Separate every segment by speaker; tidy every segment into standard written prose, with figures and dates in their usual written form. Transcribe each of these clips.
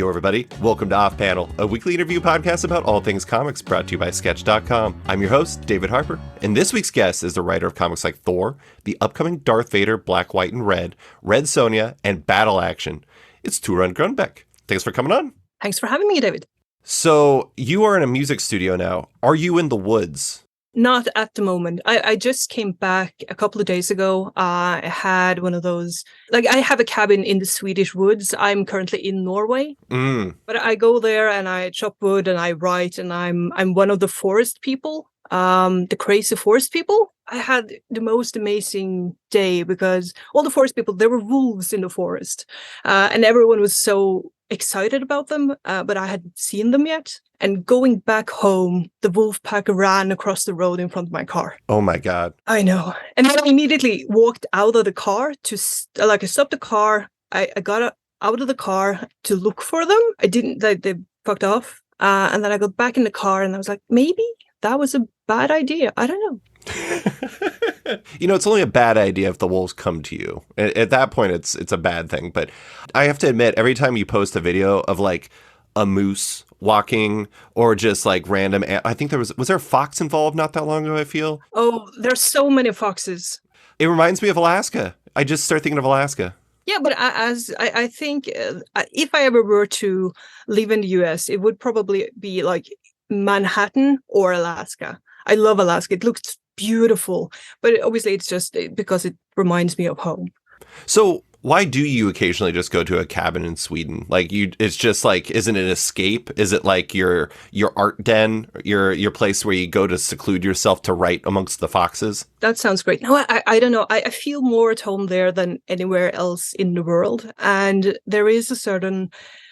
Speaker 1: Yo, everybody. Welcome to Off Panel, a weekly interview podcast about all things comics brought to you by Sketch.com. I'm your host, David Harper, and this week's guest is the writer of comics like Thor, the upcoming Darth Vader Black, White, and Red Sonja, and Battle Action. It's Torunn Grønbekk. Thanks for coming on.
Speaker 2: Thanks for having me, David.
Speaker 1: So, you are in a music studio now. Are you in the woods?
Speaker 2: Not at the moment. I just came back a couple of days ago. I had one of those, I have a cabin in the Swedish woods. I'm currently in Norway, but I go there and I chop wood and I write, and I'm one of the forest people, the crazy forest people. I had the most amazing day because all the forest people, there were wolves in the forest, and everyone was so excited about them, but I hadn't seen them yet. And going back home, the wolf pack ran across the road in front of my car.
Speaker 1: Oh my God.
Speaker 2: I know. And then I immediately walked out of the car I stopped the car. I got out of the car to look for them. I didn't, they fucked off. And then I got back in the car and I was like, maybe that was a bad idea. I don't know.
Speaker 1: It's only a bad idea if the wolves come to you. At that point, it's a bad thing. But I have to admit, every time you post a video of a moose walking or just random, I think was there a fox involved not that long ago, I feel?
Speaker 2: Oh, there's so many foxes.
Speaker 1: It reminds me of Alaska. I just start thinking of Alaska.
Speaker 2: Yeah, but I think if I ever were to live in the US, it would probably be Manhattan or Alaska. I love Alaska. It looks beautiful, but obviously it's just because it reminds me of home.
Speaker 1: So why do you occasionally just go to a cabin in Sweden? It's just isn't it an escape? Is it your art den, your place where you go to seclude yourself to write amongst the foxes? That
Speaker 2: sounds great. No, I don't know. I feel more at home there than anywhere else in the world. And there is a certain,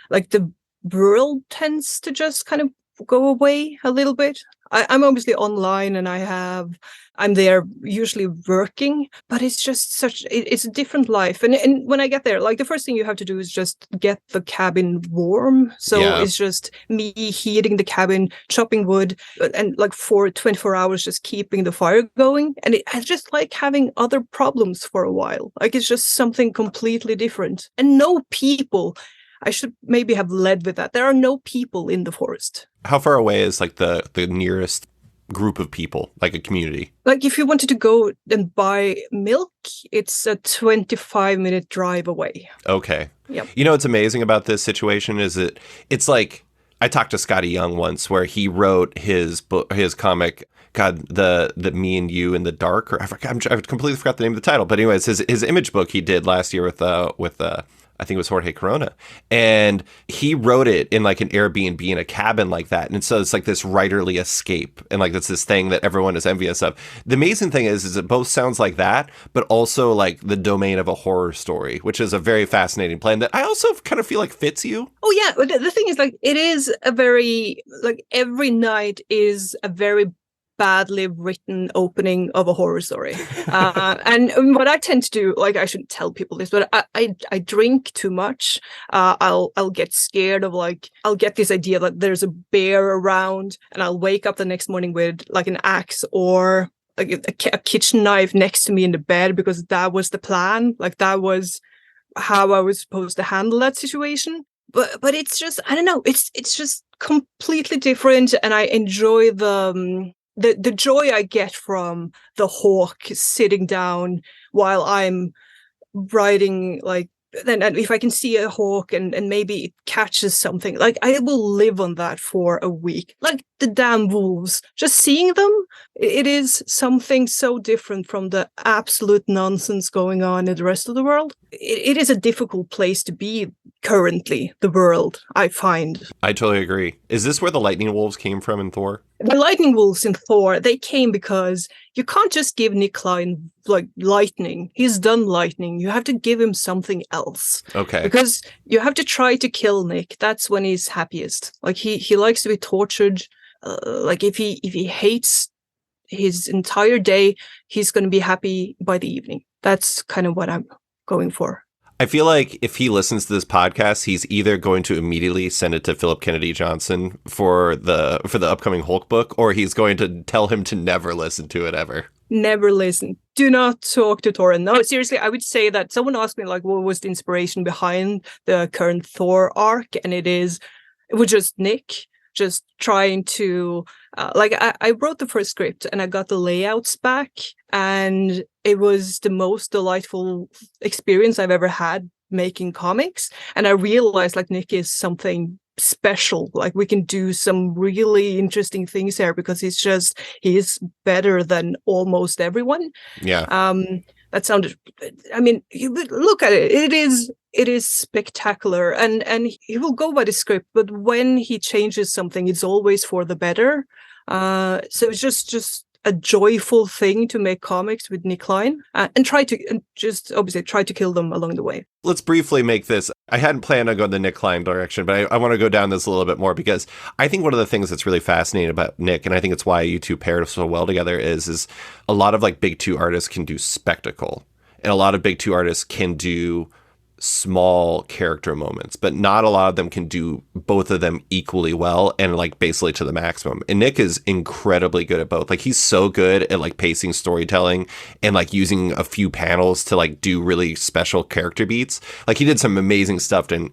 Speaker 2: the world tends to just kind of go away a little bit. I'm obviously online and I'm there usually working, but it's just it's a different life. And when I get there, the first thing you have to do is just get the cabin warm. So It's just me heating the cabin, chopping wood, and for 24 hours, just keeping the fire going. And I just like having other problems for a while. It's just something completely different and no people. I should maybe have led with that. There are no people in the forest.
Speaker 1: How far away is the nearest group of people, a community?
Speaker 2: If you wanted to go and buy milk, it's a 25-minute drive away.
Speaker 1: Okay.
Speaker 2: Yep.
Speaker 1: What's amazing about this situation is it's I talked to Scotty Young once where he wrote his comic, God, the Me and You in the Dark, or I completely forgot the name of the title. But anyways, his image book he did last year with I think it was Jorge Corona. And he wrote it in an Airbnb in a cabin like that. And so it's this writerly escape. And that's this thing that everyone is envious of. The amazing thing is it both sounds like that, but also the domain of a horror story, which is a very fascinating plan that I also kind of feel fits you.
Speaker 2: Oh, yeah. The thing is it is a very, every night is a very badly written opening of a horror story. And what I tend to do, I shouldn't tell people this, but I drink too much. I'll get scared of I'll get this idea that there's a bear around and I'll wake up the next morning with an axe or a kitchen knife next to me in the bed because that was the plan. That was how I was supposed to handle that situation. But it's just, I don't know, it's just completely different. And I enjoy the joy I get from the hawk sitting down while I'm writing, then if I can see a hawk and maybe it catches something, I will live on that for a week. The damn wolves, just seeing them, it is something so different from the absolute nonsense going on in the rest of the world. It is a difficult place to be currently, the world, I find.
Speaker 1: I totally agree. Is this where the lightning wolves came from in Thor?
Speaker 2: The lightning wolves in Thor, they came because you can't just give Nic Klein lightning. He's done lightning. You have to give him something else.
Speaker 1: Okay.
Speaker 2: Because you have to try to kill Nick. That's when he's happiest. He likes to be tortured. If he hates his entire day, he's going to be happy by the evening. That's kind of what I'm going for.
Speaker 1: I feel like if he listens to this podcast, he's either going to immediately send it to Philip Kennedy Johnson for the upcoming Hulk book, or he's going to tell him to never listen to it ever.
Speaker 2: Never listen. do not talk to Torunn. No, seriously, I would say that someone asked me like, what was the inspiration behind the current Thor arc, and it was just Nic just trying to I wrote the first script and I got the layouts back, and it was the most delightful experience I've ever had making comics. And I realized like Nic is something special. Like we can do some really interesting things here because he's better than almost everyone.
Speaker 1: Yeah.
Speaker 2: That sounded, I mean, you look at it, it is spectacular, and he will go by the script, but when he changes something, it's always for the better. So it's just a joyful thing to make comics with Nic Klein, and just obviously try to kill them along the way.
Speaker 1: Let's briefly make this. I hadn't planned on going the Nic Klein direction, but I want to go down this a little bit more because I think one of the things that's really fascinating about Nic, and I think it's why you two paired so well together, is a lot of like big two artists can do spectacle, and a lot of big two artists can do small character moments, but not a lot of them can do both of them equally well and like basically to the maximum. And Nic is incredibly good at both. Like he's so good at like pacing storytelling and like using a few panels to like do really special character beats. Like he did some amazing stuff in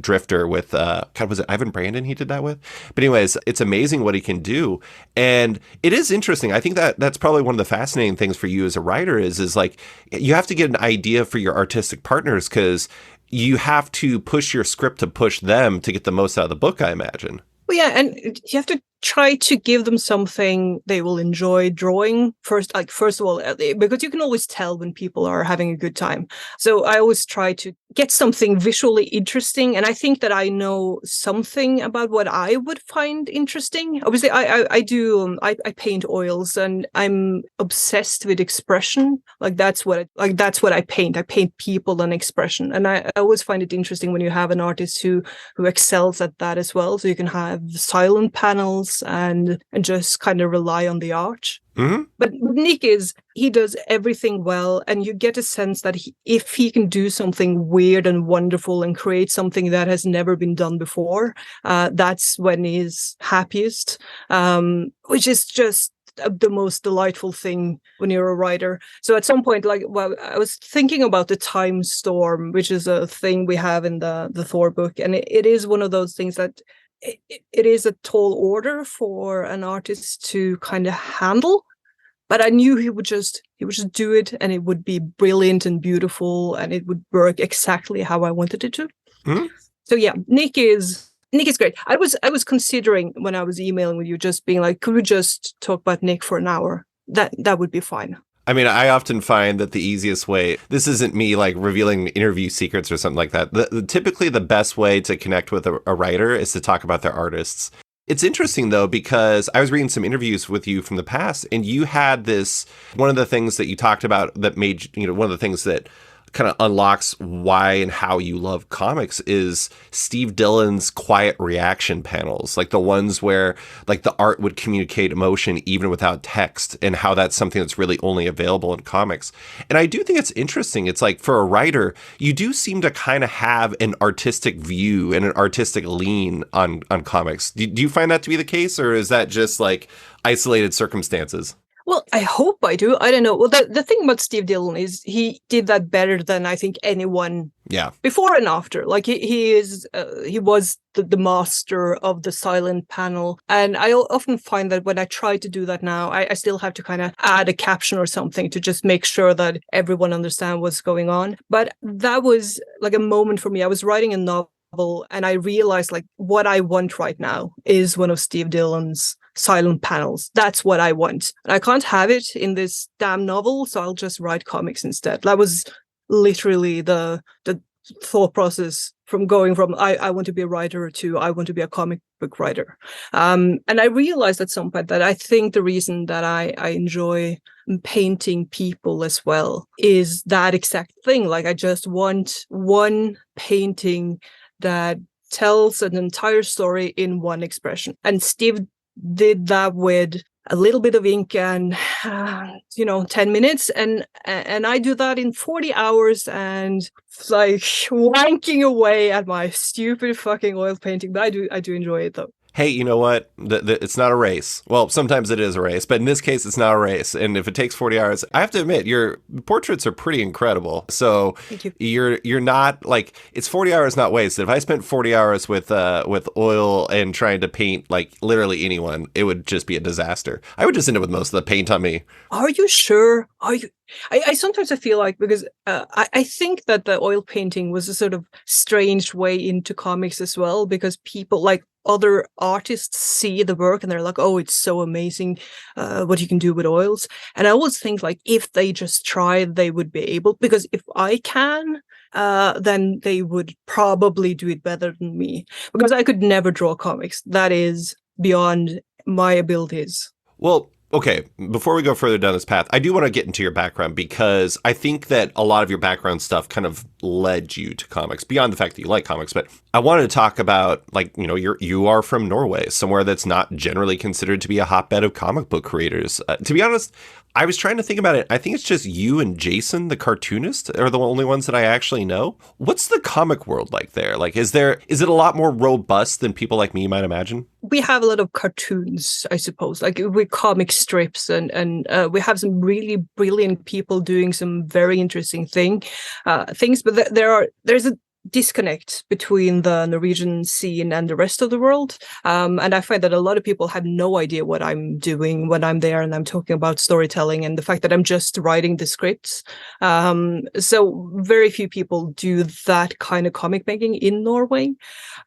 Speaker 1: Drifter with God, was it Ivan Brandon he did that with? But anyways, it's amazing what he can do. And it is interesting. I think that's probably one of the fascinating things for you as a writer is like you have to get an idea for your artistic partners, because you have to push your script to push them to get the most out of the book, I imagine.
Speaker 2: Well, yeah, and you have to try to give them something they will enjoy drawing first of all, because you can always tell when people are having a good time. So I always try to get something visually interesting, and I think that I know something about what I would find interesting. Obviously, I paint oils, and I'm obsessed with expression. That's what I paint. I paint people and expression, and I always find it interesting when you have an artist who excels at that as well. So you can have silent panels and just kind of rely on the art.
Speaker 1: Mm-hmm.
Speaker 2: But Nic he does everything well, and you get a sense that if he can do something weird and wonderful and create something that has never been done before, that's when he's happiest, which is just the most delightful thing when you're a writer. So at some point, I was thinking about the time storm, which is a thing we have in the Thor book, and it is one of those things that it is a tall order for an artist to kind of handle, but I knew he would just do it, and it would be brilliant and beautiful, and it would work exactly how I wanted it to.
Speaker 1: Mm-hmm.
Speaker 2: So yeah, Nic is great. I was considering when I was emailing with you, just being like, could we just talk about Nic for an hour? That would be fine.
Speaker 1: I mean, I often find that the easiest way, this isn't me like revealing interview secrets or something like that. Typically the best way to connect with a writer is to talk about their artists. It's interesting though, because I was reading some interviews with you from the past, and you had one of the things that you talked about that made, one of the things that kind of unlocks why and how you love comics is Steve Dillon's quiet reaction panels, like the ones where like the art would communicate emotion even without text, and how that's something that's really only available in comics. And I do think it's interesting. It's like for a writer, you do seem to kind of have an artistic view and an artistic lean on comics. Do you find that to be the case, or is that just like isolated circumstances?
Speaker 2: Well, I hope I do. I don't know. Well, the thing about Steve Dillon is he did that better than I think anyone before and after. Like he was the master of the silent panel. And I often find that when I try to do that now, I still have to kind of add a caption or something to just make sure that everyone understands what's going on. But that was like a moment for me. I was writing a novel, and I realized like what I want right now is one of Steve Dillon's silent panels. That's what I want. And I can't have it in this damn novel, so I'll just write comics instead. That was literally the thought process from going from I want to be a writer to I want to be a comic book writer. And I realized at some point that I think the reason that I enjoy painting people as well is that exact thing. Like I just want one painting that tells an entire story in one expression. And Steve did that with a little bit of ink and 10 minutes, and I do that in 40 hours and like wanking away at my stupid fucking oil painting. But I do enjoy it though.
Speaker 1: hey, you know what? It's not a race. Well, sometimes it is a race, but in this case, it's not a race. And if it takes 40 hours, I have to admit, your portraits are pretty incredible. So
Speaker 2: Thank you.
Speaker 1: you're not like, it's 40 hours not wasted. If I spent 40 hours with oil and trying to paint like literally anyone, it would just be a disaster. I would just end up with most of the paint on me.
Speaker 2: Are you sure? Are you? I sometimes I feel like, because I think that the oil painting was a sort of strange way into comics as well, because people like other artists see the work and they're like, oh, it's so amazing what you can do with oils. And I always think like if they just tried, they would be able, because if I can, then they would probably do it better than me, because I could never draw comics. That is beyond my abilities.
Speaker 1: Well, okay, before we go further down this path, I do want to get into your background, because I think that a lot of your background stuff kind of led you to comics beyond the fact that you like comics. But I wanted to talk about, like, you know, you are from Norway, somewhere that's not generally considered to be a hotbed of comic book creators. To be honest, I was trying to think about it. I think it's just you and Jason, the cartoonist, are the only ones that I actually know. What's the comic world like there? Like, is it a lot more robust than people like me might imagine?
Speaker 2: We have a lot of cartoons, I suppose, like with comic strips, and we have some really brilliant people doing some very interesting things. But there's a disconnect between the Norwegian scene and the rest of the world. And I find that a lot of people have no idea what I'm doing when I'm there and I'm talking about storytelling and the fact that I'm just writing the scripts. So very few people do that kind of comic making in Norway.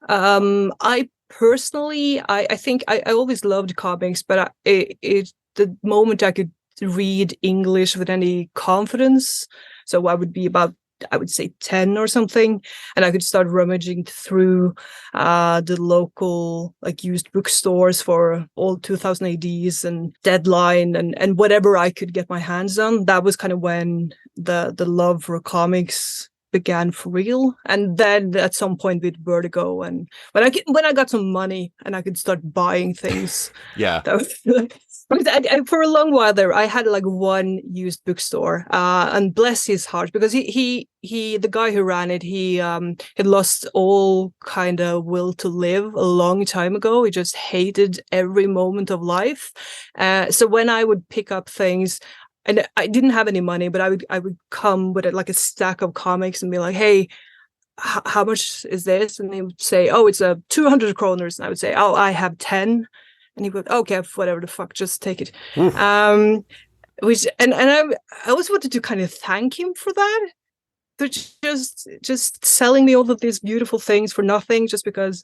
Speaker 2: I personally, I think I always loved comics, but the moment I could read English with any confidence, so I would be about, I would say 10 or something, and I could start rummaging through the local like used bookstores for all 2000 ADs and Deadline and whatever I could get my hands on. That was kind of when the love for comics began for real. And then at some point with Vertigo, and when I got some money and I could start buying things.
Speaker 1: Yeah.
Speaker 2: That was because for a long while there, I had like one used bookstore, and bless his heart, because he the guy who ran it, he had lost all kind of will to live a long time ago. He just hated every moment of life. So when I would pick up things, and I didn't have any money, but I would come with like a stack of comics and be like, hey, how much is this? And they would say, oh, it's 200 kroners. And I would say, oh, I have 10. And he would, okay, whatever the fuck, just take it. Which I always wanted to kind of thank him for that. For just selling me all of these beautiful things for nothing, just because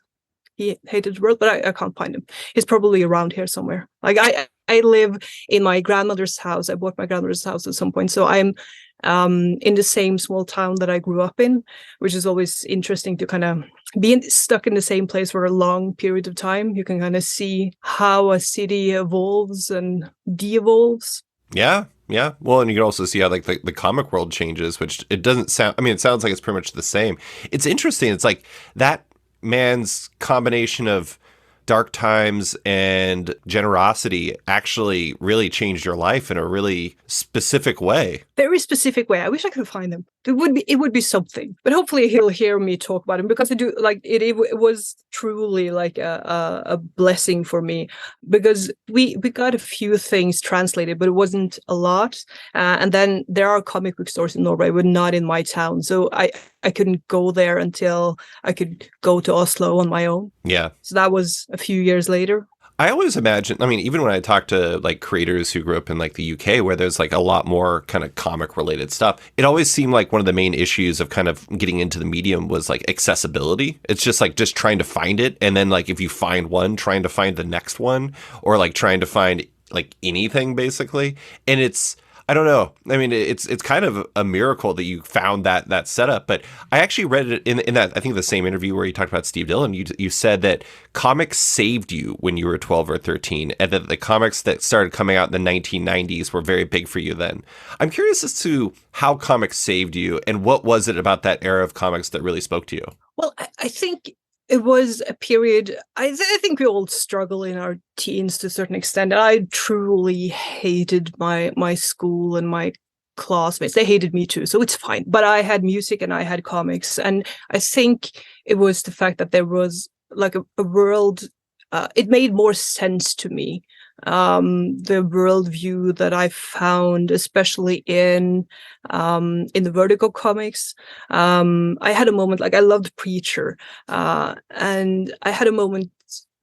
Speaker 2: he hated the world. But I can't find him. He's probably around here somewhere. Like I live in my grandmother's house. I bought my grandmother's house at some point, so I'm in the same small town that I grew up in, which is always interesting to kind of be stuck in the same place for a long period of time. You can kind of see how a city evolves and de-evolves.
Speaker 1: Yeah. Yeah. Well, and you can also see how like the comic world changes, which it doesn't sound, I mean, it sounds like it's pretty much the same. It's interesting. It's like that man's combination of dark times and generosity actually really changed your life in a really specific way.
Speaker 2: Very specific way. I wish I could find them. It would be something. But hopefully he'll hear me talk about him, because I do like it. It was truly like a blessing for me, because we got a few things translated, but it wasn't a lot. And then there are comic book stores in Norway, but not in my town. So I couldn't go there until I could go to Oslo on my own.
Speaker 1: Yeah.
Speaker 2: So that was a few years later.
Speaker 1: I always imagine, I mean, even when I talk to like creators who grew up in like the UK, where there's like a lot more kind of comic related stuff, it always seemed like one of the main issues of kind of getting into the medium was like accessibility. It's just like just trying to find it. And then like if you find one, trying to find the next one, or like trying to find like anything basically. And it's, I don't know. I mean, it's kind of a miracle that you found that setup. But I actually read it in that, I think, the same interview where you talked about Steve Dillon. You said that comics saved you when you were 12 or 13, and that the comics that started coming out in the 1990s were very big for you then. I'm curious as to how comics saved you, and what was it about that era of comics that really spoke to you?
Speaker 2: Well, I think it was a period, I think we all struggle in our teens to a certain extent. I truly hated my school and my classmates. They hated me too, so it's fine. But I had music and I had comics. And I think it was the fact that there was like a world it made more sense to me. The worldview that I found, especially in the Vertigo comics. I had a moment, like I loved Preacher, and I had a moment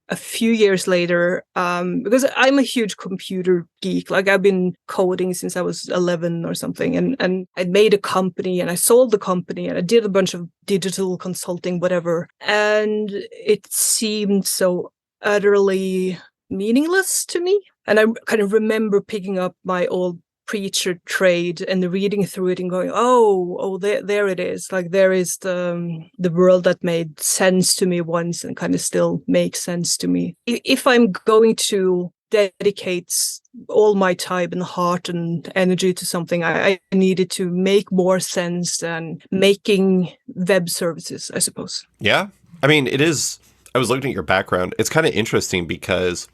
Speaker 2: a few years later, because I'm a huge computer geek. Like I've been coding since I was 11 or something, and I made a company and I sold the company and I did a bunch of digital consulting, whatever. And it seemed so utterly meaningless to me. And I kind of remember picking up my old Preacher trade and reading through it and going, oh, there it is. Like there is the world that made sense to me once and kind of still makes sense to me. If I'm going to dedicate all my time and heart and energy to something, I needed to make more sense than making web services, I suppose.
Speaker 1: Yeah. I mean, it is. I was looking at your background. It's kind of interesting because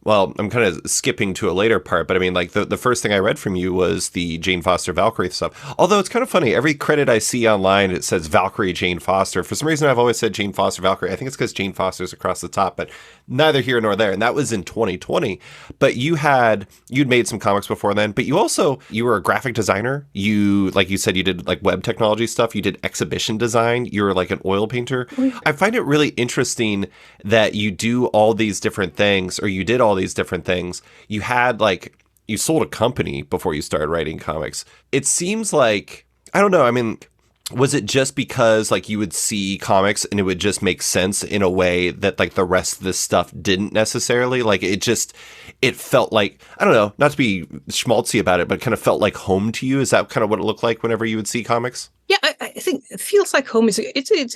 Speaker 1: well, I'm kind of skipping to a later part, but I mean, like the first thing I read from you was the Jane Foster Valkyrie stuff. Although it's kind of funny, every credit I see online, it says Valkyrie Jane Foster. For some reason, I've always said Jane Foster Valkyrie. I think it's because Jane Foster's across the top, but neither here nor there. And that was in 2020. But you'd made some comics before then, but you were a graphic designer. You, like you said, you did like web technology stuff. You did exhibition design. You were like an oil painter. I find it really interesting that you do all these different things, or you did all these different things. You sold a company before you started writing comics. It seems like, I don't know, I mean, was it just because like you would see comics and it would just make sense in a way that like the rest of this stuff didn't necessarily? Like it felt like, I don't know, not to be schmaltzy about it, but kind of felt like home to you. Is that kind of what it looked like whenever you would see comics?
Speaker 2: Yeah, I think it feels like home it's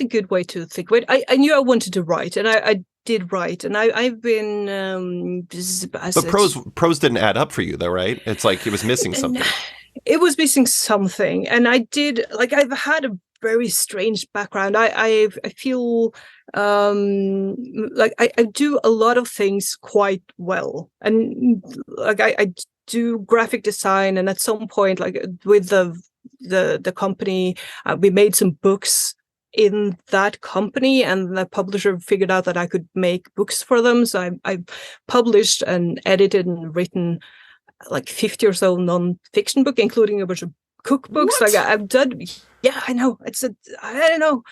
Speaker 2: a good way to think of it. I knew I wanted to write, and I did write, and I've been
Speaker 1: but prose didn't add up for you though, right? It's like it was missing something.
Speaker 2: It was missing something, and I've had a very strange background. I feel like I do a lot of things quite well, and like I do graphic design, and at some point, like with the company, we made some books in that company, and the publisher figured out that I could make books for them. So I published and edited and written like 50 or so non-fiction book, including a bunch of cookbooks.
Speaker 1: What?
Speaker 2: Like I've done. Yeah, I know. I don't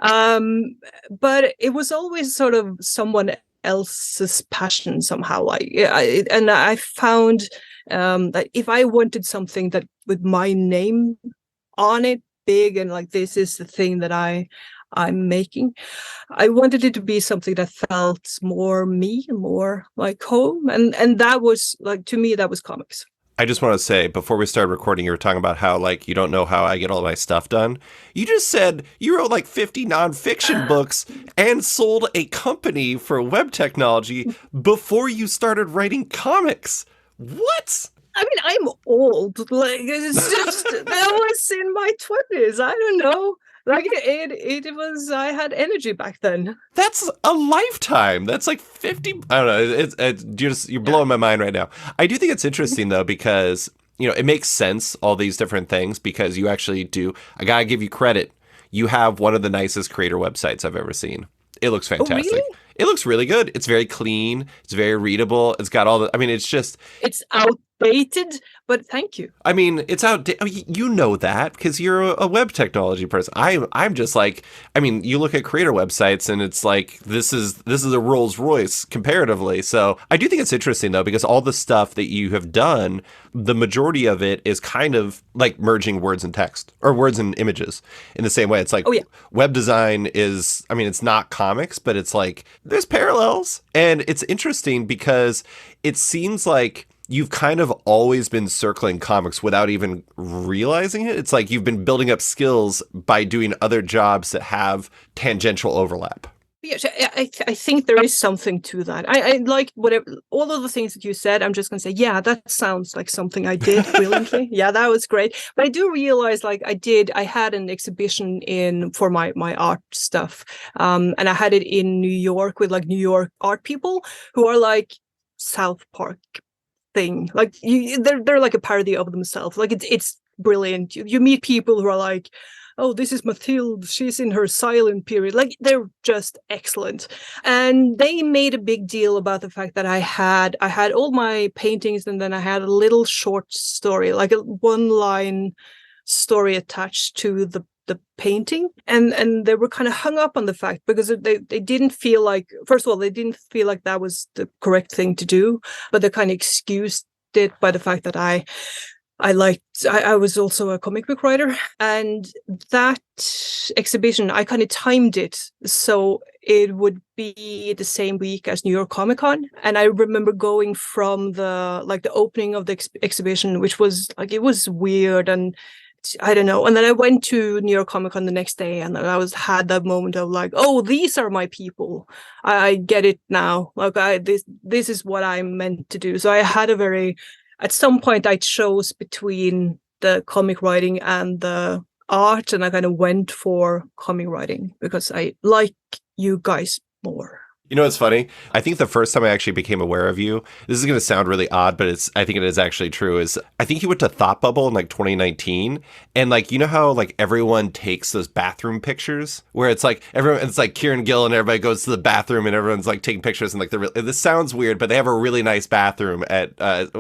Speaker 2: know. But it was always sort of someone else's passion somehow. And I found that if I wanted something that with my name on it, big, and like this is the thing that I'm making, I wanted it to be something that felt more me, more like home, and that was like, to me, that was comics.
Speaker 1: I just want to say, before we started recording, you were talking about how like you don't know how I get all my stuff done. You just said you wrote like 50 nonfiction books and sold a company for web technology before you started writing comics. What?
Speaker 2: I mean, I'm old. Like it's just that was in my 20s. I don't know. Like it was. I had energy back then.
Speaker 1: That's a lifetime. That's like 50. I don't know. You're blowing my mind right now. I do think it's interesting though, because it makes sense, all these different things, because you actually do. I gotta give you credit. You have one of the nicest creator websites I've ever seen. It looks fantastic.
Speaker 2: Oh, really?
Speaker 1: It looks really good. It's very clean. It's very readable. It's got all the. I mean, it's
Speaker 2: outdated, but thank you.
Speaker 1: I mean, it's outdated. I mean, you know that because you're a web technology person. I'm just like, I mean, you look at creator websites and it's like this is a Rolls Royce comparatively. So I do think it's interesting though, because all the stuff that you have done, the majority of it is kind of like merging words and text, or words and images in the same way. It's like,
Speaker 2: oh, yeah.
Speaker 1: Web design is, I mean, it's not comics, but it's like there's parallels. And it's interesting because it seems like you've kind of always been circling comics without even realizing it. It's like you've been building up skills by doing other jobs that have tangential overlap.
Speaker 2: Yeah, I think there is something to that. I like whatever, all of the things that you said. I'm just going to say, yeah, that sounds like something I did brilliantly. Yeah, that was great. But I do realize, like, I had an exhibition for my art stuff, and I had it in New York with like New York art people who are like South Park thing. Like they're like a parody of themselves. Like it's brilliant. You meet people who are like, oh, this is Mathilde, she's in her silent period. Like, they're just excellent. And they made a big deal about the fact that I had all my paintings, and then I had a little short story, like a one-line story attached to the painting, and they were kind of hung up on the fact, because they didn't feel like, first of all, they didn't feel like that was the correct thing to do, but they kind of excused it by the fact that I was also a comic book writer, and that exhibition, I kind of timed it so it would be the same week as New York Comic Con. And I remember going from the opening of the exhibition, which was like, it was weird, and I don't know. And then I went to New York Comic Con the next day, and I had that moment of like, oh, these are my people. I get it now. Like, this is what I'm meant to do. So I had at some point I chose between the comic writing and the art, and I kind of went for comic writing because I like you guys more.
Speaker 1: You know what's funny? I think the first time I actually became aware of you, this is going to sound really odd, but I think it is actually true, is I think you went to Thought Bubble in like 2019. And like, you know how like everyone takes those bathroom pictures where it's like it's like Kieran Gill and everybody goes to the bathroom and everyone's like taking pictures, and like this sounds weird, but they have a really nice bathroom at,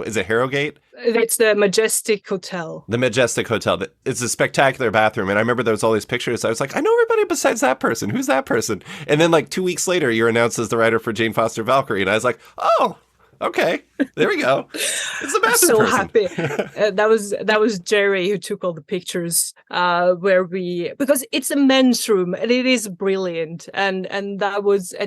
Speaker 1: is it Harrogate?
Speaker 2: It's the Majestic Hotel.
Speaker 1: The Majestic Hotel. It's a spectacular bathroom. And I remember there was all these pictures. I was like, I know everybody besides that person. Who's that person? And then like 2 weeks later, you're announced as the writer for Jane Foster Valkyrie. And I was like, oh, okay. There we go. It's the bathroom
Speaker 2: so
Speaker 1: person.
Speaker 2: Happy. That was Jerry who took all the pictures because it's a men's room and it is brilliant. And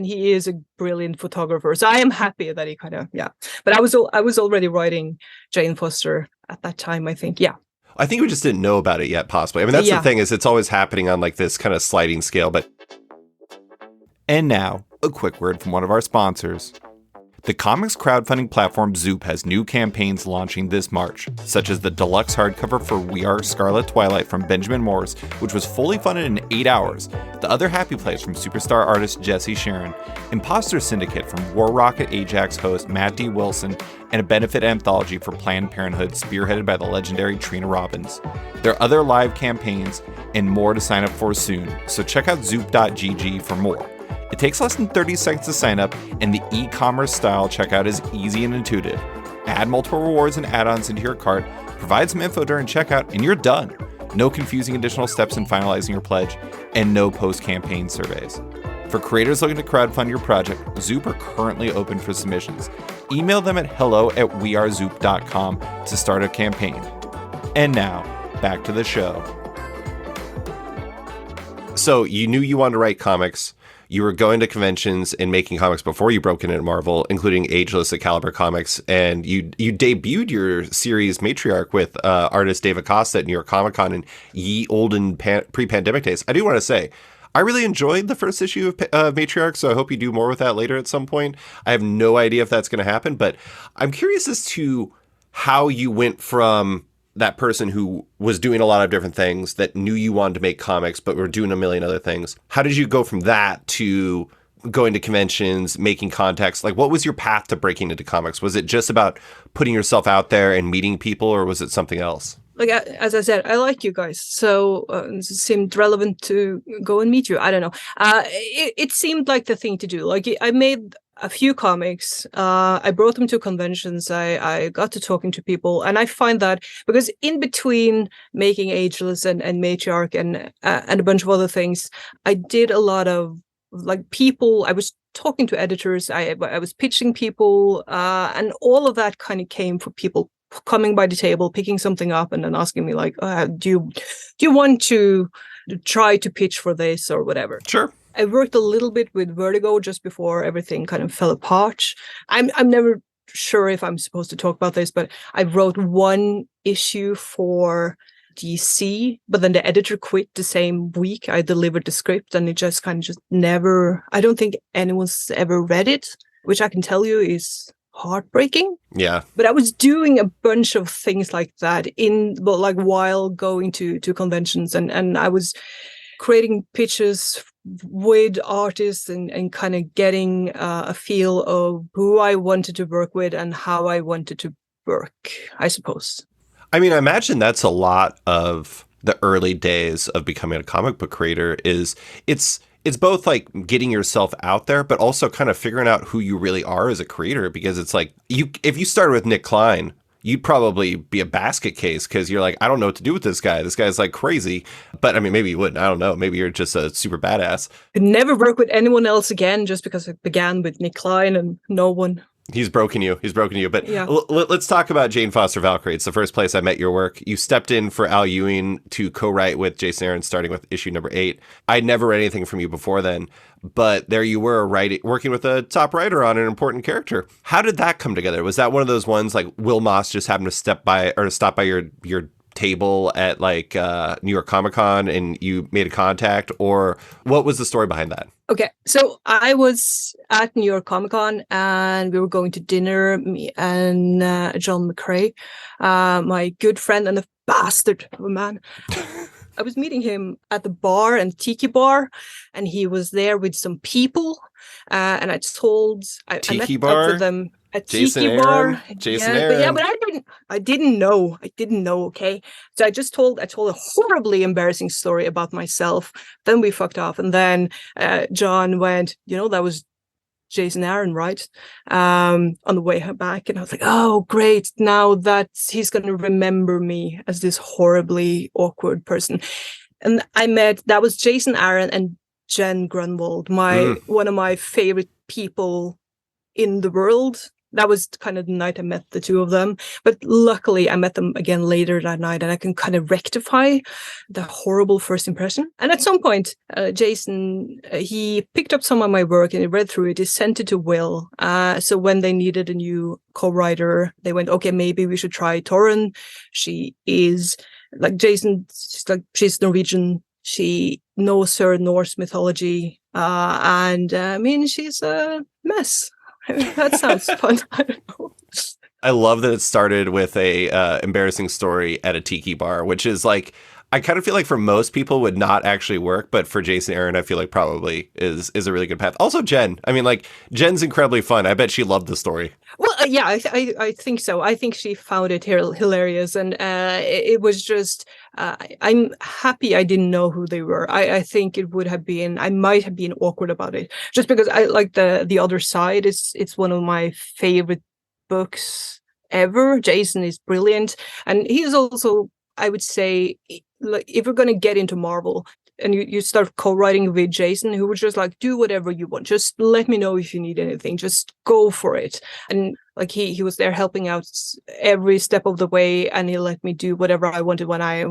Speaker 2: he is a brilliant photographer. So I am happy that he kind of, yeah. But I was already writing Jane Foster at that time, I think. Yeah.
Speaker 1: I think we just didn't know about it yet, possibly. I mean, that's the thing, is it's always happening on like this kind of sliding scale. But and now, a quick word from one of our sponsors. The comics crowdfunding platform Zoop has new campaigns launching this March, such as the deluxe hardcover for We Are Scarlet Twilight from Benjamin Morris, which was fully funded in 8 hours, The Other Happy Place from superstar artist Jesse Sharon, Imposter Syndicate from War Rocket Ajax host Matt D. Wilson, and a benefit anthology for Planned Parenthood spearheaded by the legendary Trina Robbins. There are other live campaigns and more to sign up for soon, so check out zoop.gg for more. It takes less than 30 seconds to sign up, and the e-commerce style checkout is easy and intuitive. Add multiple rewards and add-ons into your cart, provide some info during checkout, and you're done. No confusing additional steps in finalizing your pledge, and no post-campaign surveys. For creators looking to crowdfund your project, Zoop are currently open for submissions. Email them at hello@wearezoop.com to start a campaign. And now, back to the show. So you knew you wanted to write comics. You were going to conventions and making comics before you broke into Marvel, including Ageless at Caliber Comics, and you debuted your series Matriarch with artist Dave Acosta at New York Comic Con in ye olden pre-pandemic days. I do want to say, I really enjoyed the first issue of Matriarch, so I hope you do more with that later at some point. I have no idea if that's going to happen, but I'm curious as to how you went from that person who was doing a lot of different things, that knew you wanted to make comics, but were doing a million other things. How did you go from that to going to conventions, making contacts? Like, what was your path to breaking into comics? Was it just about putting yourself out there and meeting people, or was it something else?
Speaker 2: Like, as I said, I like you guys, so it seemed relevant to go and meet you. I don't know. It seemed like the thing to do. Like, I made a few comics. I brought them to conventions. I got to talking to people, and I find that because in between making Ageless and Matriarch and a bunch of other things, I did a lot of like people. I was talking to editors. I was pitching people, and all of that kind of came from people coming by the table, picking something up, and then asking me like, "Do you want to try to pitch for this or whatever?"
Speaker 1: Sure.
Speaker 2: I worked a little bit with Vertigo just before everything kind of fell apart. I'm never sure if I'm supposed to talk about this, but I wrote one issue for DC, but then the editor quit the same week I delivered the script, and it just kind of just never, I don't think anyone's ever read it, which I can tell you is heartbreaking.
Speaker 1: Yeah.
Speaker 2: But I was doing a bunch of things like that while going to conventions, and I was creating pitches with artists and kind of getting a feel of who I wanted to work with and how I wanted to work, I suppose.
Speaker 1: I mean, I imagine that's a lot of the early days of becoming a comic book creator is it's both like getting yourself out there, but also kind of figuring out who you really are as a creator, because it's like if you started with Nic Klein, you'd probably be a basket case because you're like, I don't know what to do with this guy. This guy's like crazy. But I mean, maybe you wouldn't. I don't know. Maybe you're just a super badass.
Speaker 2: Could never work with anyone else again just because it began with Nic Klein and no one.
Speaker 1: He's broken you. But
Speaker 2: yeah.
Speaker 1: Let's talk about Jane Foster Valkyrie. It's the first place I met your work. You stepped in for Al Ewing to co-write with Jason Aaron, starting with issue number 8. I'd never read anything from you before then, but there you were working with a top writer on an important character. How did that come together? Was that one of those ones like Will Moss just happened to stop by your table at like New York Comic Con and you made a contact, or what was the story behind that?
Speaker 2: Okay, so I was at New York Comic Con and we were going to dinner, me and John McCrae, my good friend and a bastard of a man. I was meeting him at the bar and tiki bar, and he was there with some people. And I met
Speaker 1: bar?
Speaker 2: up with them at
Speaker 1: Jason
Speaker 2: tiki
Speaker 1: Aaron?
Speaker 2: bar.
Speaker 1: Jason Aaron.
Speaker 2: But I didn't know. Okay, so I told a horribly embarrassing story about myself. Then we fucked off, and then John went, that was Jason Aaron, right? On the way back, and I was like, oh, great! Now that he's going to remember me as this horribly awkward person. And that was Jason Aaron and Jen Grunwald, one of my favorite people in the world. That was kind of the night I met the two of them. But luckily, I met them again later that night, and I can kind of rectify the horrible first impression. And at some point, Jason, he picked up some of my work and he read through it. He sent it to Will. So when they needed a new co-writer, they went, okay, maybe we should try Torunn. She is like Jason. She's Norwegian. She knows her Norse mythology. And I mean, she's a mess. That sounds fun. I don't know.
Speaker 1: I love that it started with a embarrassing story at a tiki bar, which is like, I kind of feel like for most people would not actually work, but for Jason Aaron, I feel like probably is a really good path. Also, Jen. I mean, like, Jen's incredibly fun. I bet she loved the story.
Speaker 2: Well, yeah, I think so. I think she found it hilarious, and it was just. I'm happy I didn't know who they were. I think it would have been. I might have been awkward about it, just because I like the other side. It's one of my favorite books ever. Jason is brilliant, and he's also, I would say, like, if you're going to get into Marvel and you start co-writing with Jason, who would just like, do whatever you want. Just let me know if you need anything. Just go for it. And like he was there helping out every step of the way, and he let me do whatever I wanted when I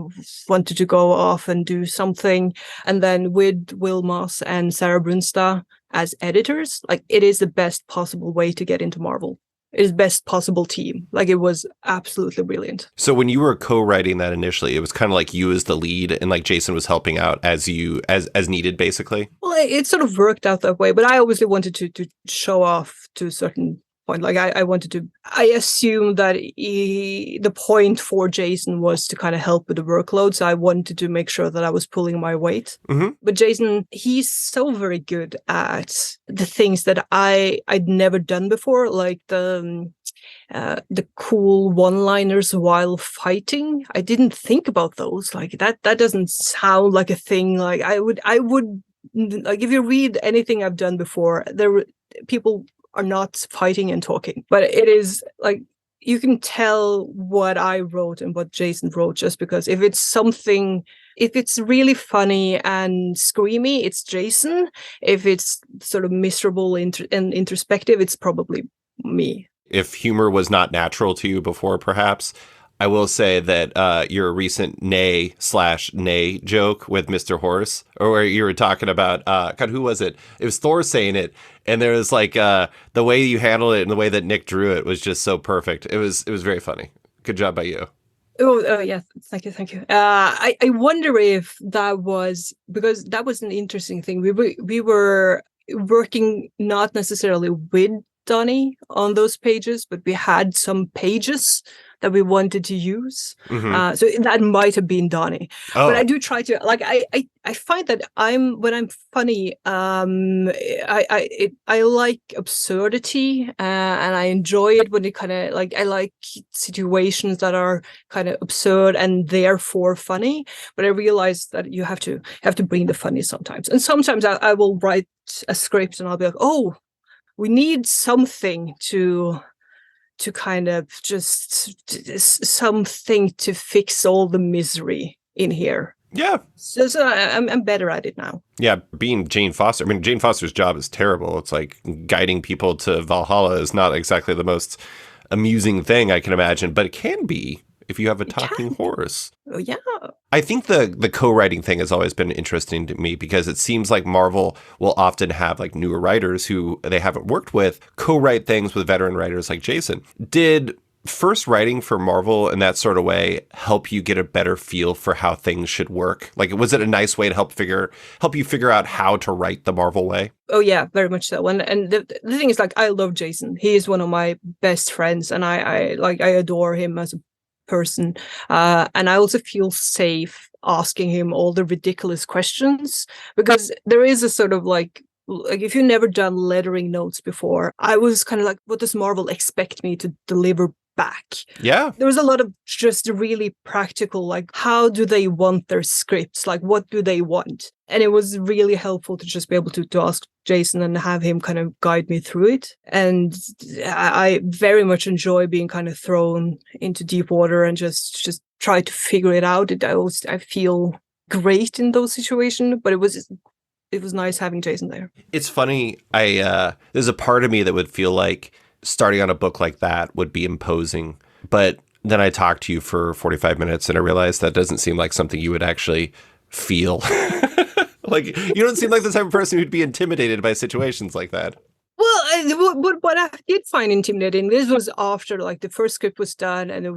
Speaker 2: wanted to go off and do something. And then with Will Moss and Sarah Brunstad as editors, like, it is the best possible way to get into Marvel. It is best possible team. Like, it was absolutely brilliant.
Speaker 1: So when you were co-writing that initially, it was kind of like you as the lead and like Jason was helping out as needed, basically?
Speaker 2: Well, it sort of worked out that way, but I obviously wanted to show off to a certain point. Like, I assumed that the point for Jason was to kind of help with the workload. So I wanted to make sure that I was pulling my weight.
Speaker 1: Mm-hmm.
Speaker 2: But Jason, he's so very good at the things that I'd never done before, like the cool one-liners while fighting. I didn't think about those. Like, that doesn't sound like a thing. Like, I would like, if you read anything I've done before, people are not fighting and talking, but it is like, you can tell what I wrote and what Jason wrote, just because if it's really funny and screamy, it's Jason. If it's sort of miserable and introspective, it's probably me. If
Speaker 1: humor was not natural to you before, perhaps, I will say that your recent nay joke with Mr. Horse, or where you were talking about, God, who was it? It was Thor saying it. And there was like the way you handled it and the way that Nick drew it was just so perfect. It was very funny. Good job by you.
Speaker 2: Oh, yeah. Thank you. I wonder if that was, because that was an interesting thing. We were working not necessarily with Donnie on those pages, but we had some pages that we wanted to use. So that might have been Donnie. But I do try to, like, I find that when I'm funny, I like absurdity, and I enjoy it when it kind of, like, I like situations that are kind of absurd and therefore funny. But I realize that you have to bring the funny sometimes. And sometimes I will write a script and I'll be like, oh, we need something to kind of just something to fix all the misery in here.
Speaker 1: Yeah.
Speaker 2: So I'm better at it now.
Speaker 1: Yeah, being Jane Foster. I mean, Jane Foster's job is terrible. It's like guiding people to Valhalla is not exactly the most amusing thing I can imagine, but it can be if you have a talking horse.
Speaker 2: Oh, yeah.
Speaker 1: I think the co-writing thing has always been interesting to me because it seems like Marvel will often have like newer writers who they haven't worked with co-write things with veteran writers like Jason. Did first writing for Marvel in that sort of way help you get a better feel for how things should work? Like, was it a nice way to help you figure out how to write the Marvel way?
Speaker 2: Oh yeah, very much so. And the thing is, like, I love Jason. He is one of my best friends, and I adore him as a person, and I also feel safe asking him all the ridiculous questions, because there is a sort of like if you've never done lettering notes before, I was kind of like, what does Marvel expect me to deliver back?
Speaker 1: Yeah,
Speaker 2: there was a lot of just really practical, like, how do they want their scripts, like what do they want? And it was really helpful to just be able to ask Jason and have him kind of guide me through it. And I very much enjoy being kind of thrown into deep water and just try to figure it out. I feel great in those situations, but it was nice having Jason there.
Speaker 1: It's funny. There's a part of me that would feel like starting on a book like that would be imposing, but then I talked to you for 45 minutes and I realized that doesn't seem like something you would actually feel. Like, you don't seem like the type of person who'd be intimidated by situations like that.
Speaker 2: Well, what I did find intimidating, this was after, like, the first script was done and it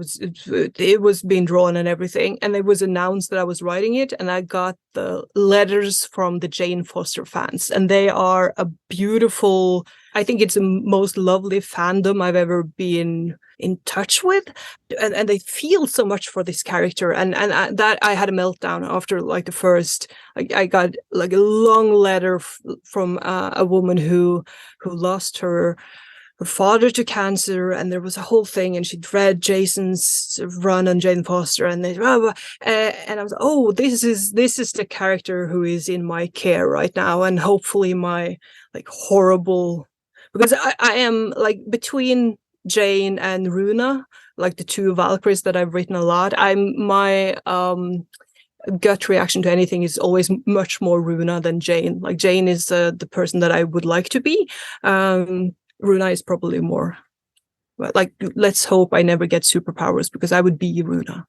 Speaker 2: was being drawn and everything, and it was announced that I was writing it, and I got the letters from the Jane Foster fans, and they are a beautiful, I think it's the most lovely fandom I've ever been in touch with, and they feel so much for this character, and that I had a meltdown after, like, the first. I got like a long letter from a woman who lost her father to cancer, and there was a whole thing, and she'd read Jason's run on Jane Foster, and and I was, oh, this is the character who is in my care right now, and hopefully my, like, horrible, because I am, like, between Jane and Runa, like the two Valkyries that I've written a lot, my gut reaction to anything is always much more Runa than Jane. Like, Jane is the person that I would like to be. Runa is probably more, like, let's hope I never get superpowers, because I would be Runa.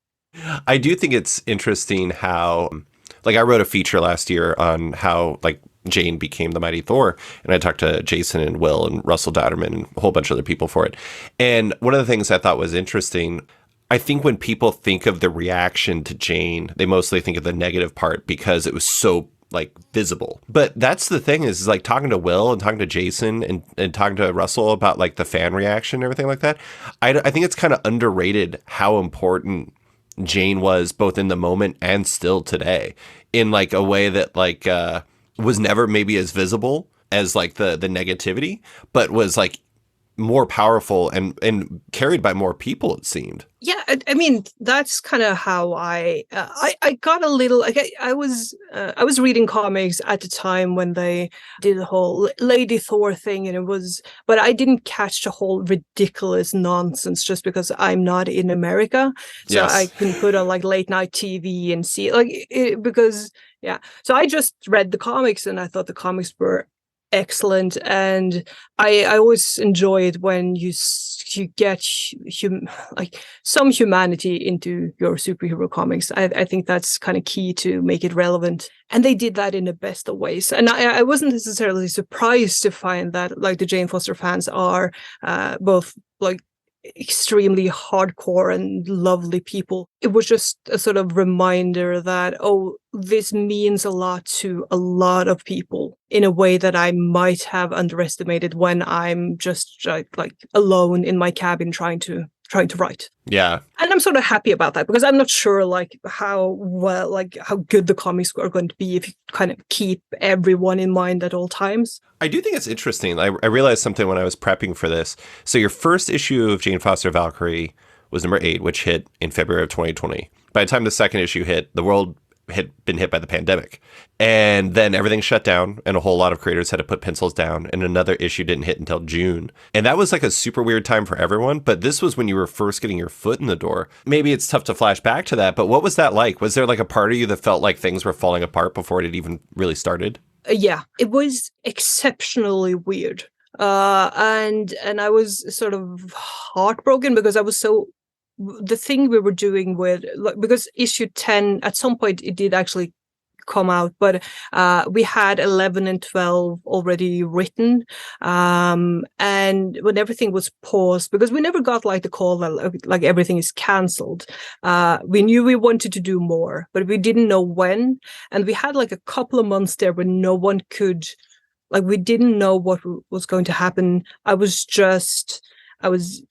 Speaker 1: I do think it's interesting how, like, I wrote a feature last year on how, like, Jane became the mighty Thor, and I talked to Jason and Will and Russell Dodderman and a whole bunch of other people for it. And one of the things I thought was interesting, I think when people think of the reaction to Jane, they mostly think of the negative part because it was so, like, visible. But that's the thing is, like, talking to Will and talking to Jason and talking to Russell about, like, the fan reaction and everything like that, I think it's kind of underrated how important Jane was both in the moment and still today, in, like, a way that, like, was never maybe as visible as, like, the negativity, but was, like, more powerful and carried by more people, it seemed.
Speaker 2: Yeah, I mean, that's kind of how I got a little, like, I was reading comics at the time when they did the whole Lady Thor thing, and but I didn't catch the whole ridiculous nonsense just because I'm not in America, so yes. I can put on, like, late night TV and see it, like, because yeah. So I just read the comics and I thought the comics were excellent, and I always enjoy it when you get like some humanity into your superhero comics. I think that's kind of key to make it relevant, and they did that in the best of ways. And I wasn't necessarily surprised to find that, like, the Jane Foster fans are both, like, extremely hardcore and lovely people. It was just a sort of reminder that, oh, this means a lot to a lot of people. in a way that I might have underestimated when I'm just like alone in my cabin trying to write.
Speaker 1: Yeah.
Speaker 2: And I'm sort of happy about that, because I'm not sure like how good the comics are going to be if you kind of keep everyone in mind at all times.
Speaker 1: I do think it's interesting. I realized something when I was prepping for this. So your first issue of Jane Foster Valkyrie was number 8, which hit in February of 2020. By the time the second issue hit, the world had been hit by the pandemic. And then everything shut down and a whole lot of creators had to put pencils down, and another issue didn't hit until June. And that was like a super weird time for everyone. But this was when you were first getting your foot in the door. Maybe it's tough to flash back to that, but what was that like? Was there like a part of you that felt like things were falling apart before it had even really started?
Speaker 2: Yeah, it was exceptionally weird. And I was sort of heartbroken because I was the thing we were doing with, because issue 10 at some point it did actually come out, but we had 11 and 12 already written, and when everything was paused, because we never got like the call that like everything is cancelled, we knew we wanted to do more, but we didn't know when. And we had like a couple of months there when no one could, like, we didn't know what was going to happen. I was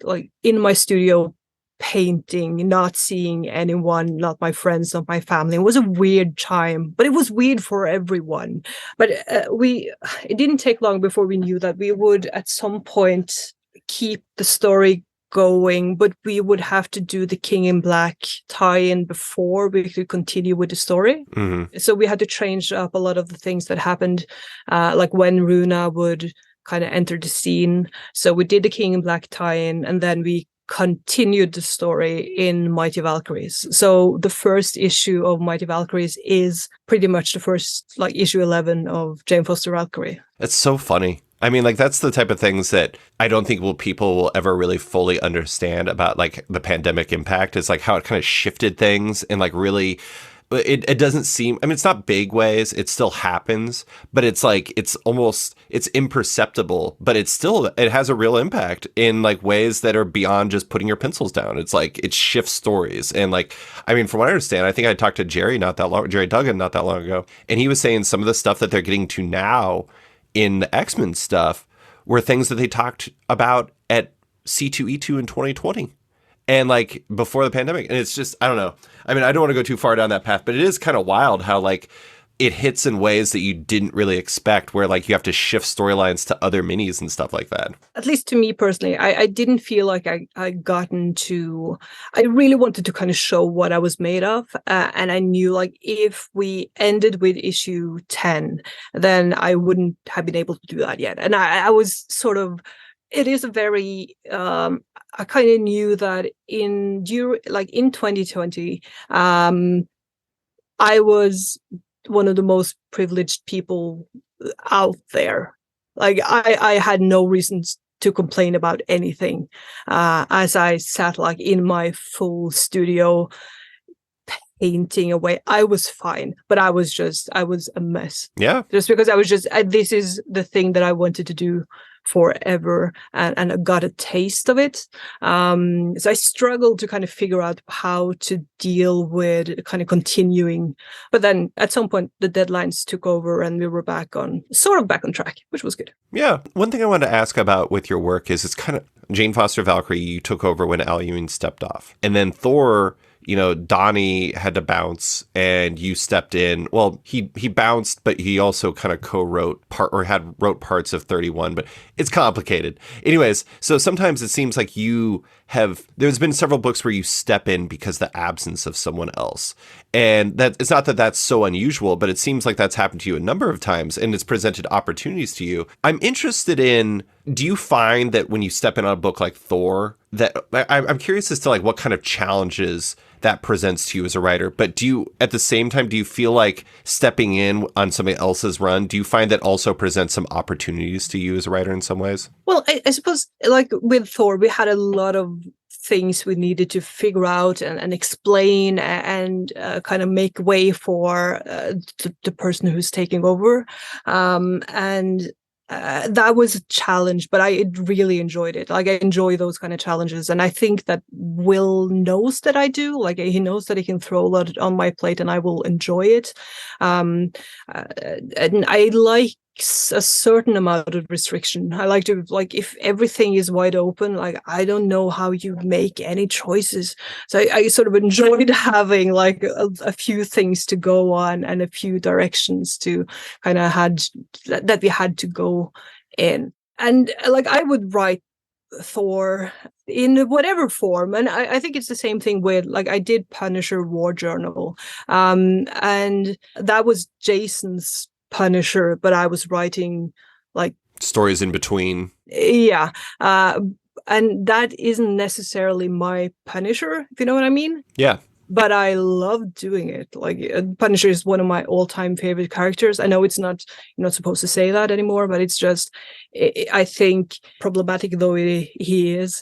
Speaker 2: like in my studio painting, not seeing anyone, not my friends, not my family. It was a weird time, but it was weird for everyone. But it didn't take long before we knew that we would at some point keep the story going, but we would have to do the King in Black tie-in before we could continue with the story. Mm-hmm. So we had to change up a lot of the things that happened, like when Runa would kind of enter the scene. So we did the King in Black tie-in, and then we continued the story in Mighty Valkyries. So the first issue of Mighty Valkyries is pretty much the first, like, issue 11 of Jane Foster Valkyrie.
Speaker 1: It's so funny. I mean, like, that's the type of things that I don't think people will ever really fully understand about, like, the pandemic impact. Is like how it kind of shifted things and like really. It doesn't seem, I mean, it's not big ways. It still happens, but it's like, it's imperceptible, but it has a real impact in like ways that are beyond just putting your pencils down. It's like, it shifts stories. And like, I mean, from what I understand, I think I talked to Jerry Duggan not that long ago, and he was saying some of the stuff that they're getting to now in the X-Men stuff were things that they talked about at C2E2 in 2020. And like before the pandemic. And it's just, I don't know. I mean, I don't want to go too far down that path, but it is kind of wild how like it hits in ways that you didn't really expect, where like you have to shift storylines to other minis and stuff like that.
Speaker 2: At least to me personally, I didn't feel like I really wanted to kind of show what I was made of. And I knew like if we ended with issue 10, then I wouldn't have been able to do that yet. And I was sort of, it is a very, I kind of knew that in 2020, I was one of the most privileged people out there. Like I had no reasons to complain about anything, as I sat like in my full studio painting away. I was fine, but I was a mess.
Speaker 1: Yeah.
Speaker 2: Just because I was this is the thing that I wanted to do forever, and I got a taste of it. So I struggled to kind of figure out how to deal with kind of continuing. But then at some point the deadlines took over and we were back on track, which was good.
Speaker 1: Yeah. One thing I wanted to ask about with your work is it's kind of Jane Foster Valkyrie, you took over when Al Ewing stepped off. And then Thor, you know, Donnie had to bounce and you stepped in. Well, he bounced, but he also kind of co-wrote wrote parts of 31, but it's complicated. Anyways, so sometimes it seems like there's been several books where you step in because of the absence of someone else. And that it's not that that's so unusual, but it seems like that's happened to you a number of times and it's presented opportunities to you. I'm interested in, do you find that when you step in on a book like Thor, that I'm curious as to like what kind of challenges that presents to you as a writer, but at the same time, do you feel like stepping in on somebody else's run, do you find that also presents some opportunities to you as a writer in some ways?
Speaker 2: Well, I suppose like with Thor, we had a lot of things we needed to figure out and explain and kind of make way for the person who's taking over. And that was a challenge, but I really enjoyed it. Like I enjoy those kind of challenges, and I think that Will knows that I do. Like he knows that he can throw a lot on my plate, and I will enjoy it. And I like a certain amount of restriction. I like to, like, if everything is wide open, like, I don't know how you make any choices. So I sort of enjoyed having like a few things to go on and a few directions to kind of that we had to go in. And like, I would write Thor in whatever form, and I think it's the same thing with, like, I did Punisher War Journal, and that was Jason's Punisher, but I was writing like
Speaker 1: stories in between.
Speaker 2: Yeah, and that isn't necessarily my Punisher, if you know what I mean.
Speaker 1: Yeah.
Speaker 2: But I love doing it. Like, Punisher is one of my all-time favorite characters. I know you're not supposed to say that anymore, but it's just, I think, problematic though he is,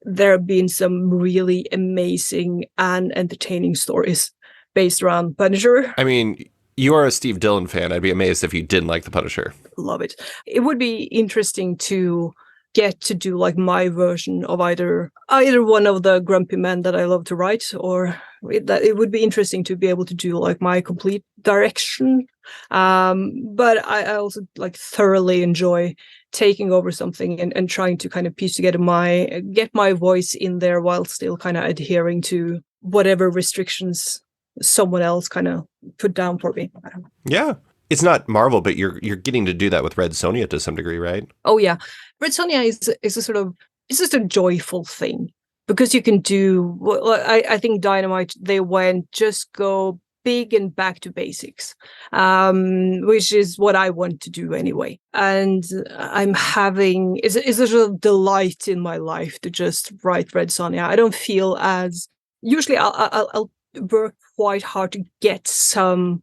Speaker 2: there have been some really amazing and entertaining stories based around Punisher.
Speaker 1: I mean, you are a Steve Dillon fan. I'd be amazed if you didn't like the Punisher.
Speaker 2: Love it. It would be interesting to get to do like my version of either one of the grumpy men that I love to write, or it would be interesting to be able to do like my complete direction. But I also like thoroughly enjoy taking over something and trying to kind of piece together get my voice in there while still kind of adhering to whatever restrictions someone else kind of put down for me.
Speaker 1: Yeah. It's not Marvel, but you're getting to do that with Red Sonja to some degree, right?
Speaker 2: Oh yeah, Red Sonja is a sort of, it's just a joyful thing because you can do. Well, I think Dynamite, they went just go big and back to basics, which is what I want to do anyway. And I'm having is a sort of delight in my life to just write Red Sonja. I don't feel as usually I'll work quite hard to get some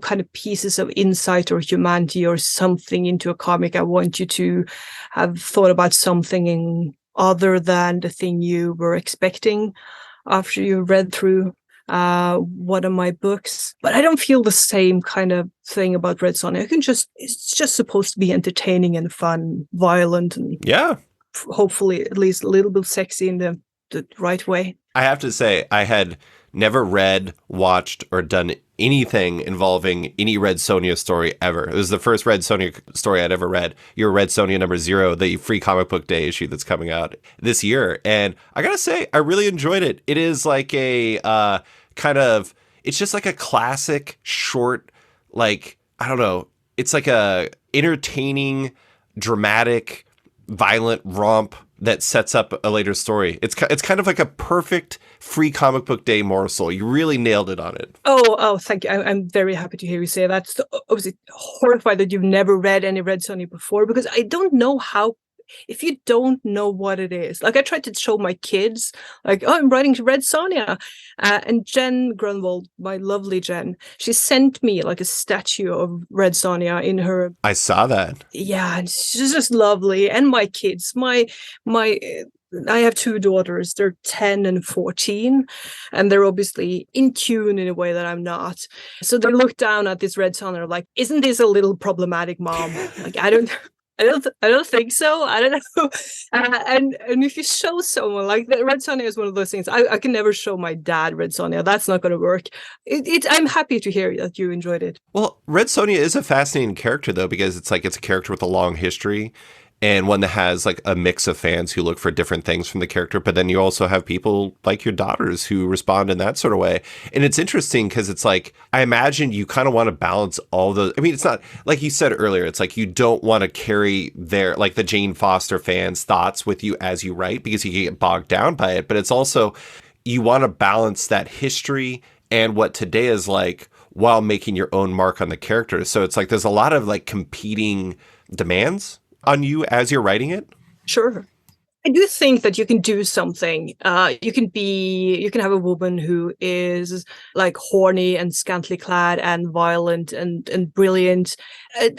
Speaker 2: kind of pieces of insight or humanity or something into a comic. I want you to have thought about something other than the thing you were expecting after you read through one of my books. But I don't feel the same kind of thing about Red Sonja. It's just supposed to be entertaining and fun, violent, and hopefully at least a little bit sexy in the right way.
Speaker 1: I have to say, I had never read, watched, or done anything involving any Red Sonja story ever. It was the first Red Sonja story I'd ever read. Your Red Sonja number 0, the free comic book day issue that's coming out this year. And I gotta say, I really enjoyed it. It is like a it's just like a classic short, like, I don't know, it's like a entertaining, dramatic, violent romp that sets up a later story. It's kind of like a perfect free comic book day morsel. You really nailed it on it.
Speaker 2: Oh, thank you. I'm very happy to hear you say that. So, obviously horrified that you've never read any Red Sonja before, because I don't know how, if you don't know what it is. Like, I tried to show my kids, like, oh, I'm writing Red Sonja. And Jen Grunwald, my lovely Jen, she sent me like a statue of Red Sonja in her.
Speaker 1: I saw that.
Speaker 2: Yeah, she's just lovely. And my kids, I have 2 daughters. They're 10 and 14, and they're obviously in tune in a way that I'm not. So they look down at this Red Sonja like, isn't this a little problematic, Mom? Like, I don't think so. I don't know. And if you show someone like that, Red Sonja is one of those things. I can never show my dad Red Sonja. That's not going to work. I'm happy to hear that you enjoyed it.
Speaker 1: Well, Red Sonja is a fascinating character though, because it's a character with a long history, and one that has like a mix of fans who look for different things from the character. But then you also have people like your daughters who respond in that sort of way. And it's interesting because it's like, I imagine you kind of want to balance all the, I mean, it's not like you said earlier, it's like, you don't want to carry the Jane Foster fans' thoughts with you as you write, because you get bogged down by it. But it's also, you want to balance that history and what today is like while making your own mark on the character. So it's like, there's a lot of like competing demands on you as you're writing it?
Speaker 2: Sure. I do think that you can do something. You can have a woman who is like horny and scantily clad and violent and brilliant,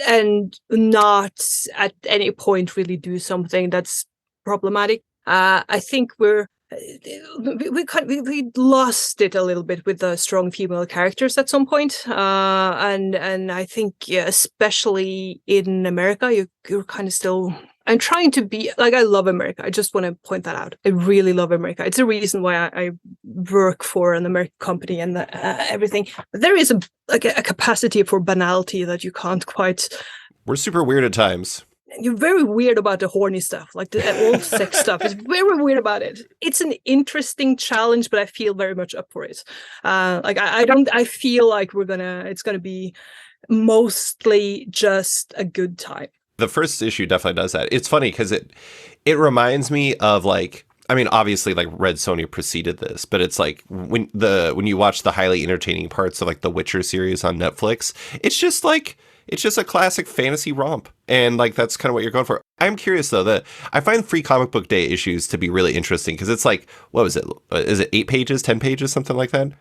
Speaker 2: and not at any point really do something that's problematic. I think we lost it a little bit with the strong female characters at some point, and I think, yeah, especially in America, you're kind of still. I'm trying to be like, I love America. I just want to point that out. I really love America. It's a reason why I work for an American company and everything. But there is a capacity for banality that you can't quite
Speaker 1: We're super weird at times.
Speaker 2: You're very weird about the horny stuff, like the old sex stuff. It's very weird about it. It's an interesting challenge, but I feel very much up for it. I feel like it's gonna be mostly just a good time.
Speaker 1: The first issue definitely does that. It's funny because it reminds me of like, I mean, obviously like Red Sonja preceded this, but it's like when you watch the highly entertaining parts of like the Witcher series on Netflix, it's just a classic fantasy romp. And like, that's kind of what you're going for. I'm curious though, that I find Free Comic Book Day issues to be really interesting because it's like, what was it? Is it 8 pages, 10 pages, something like that?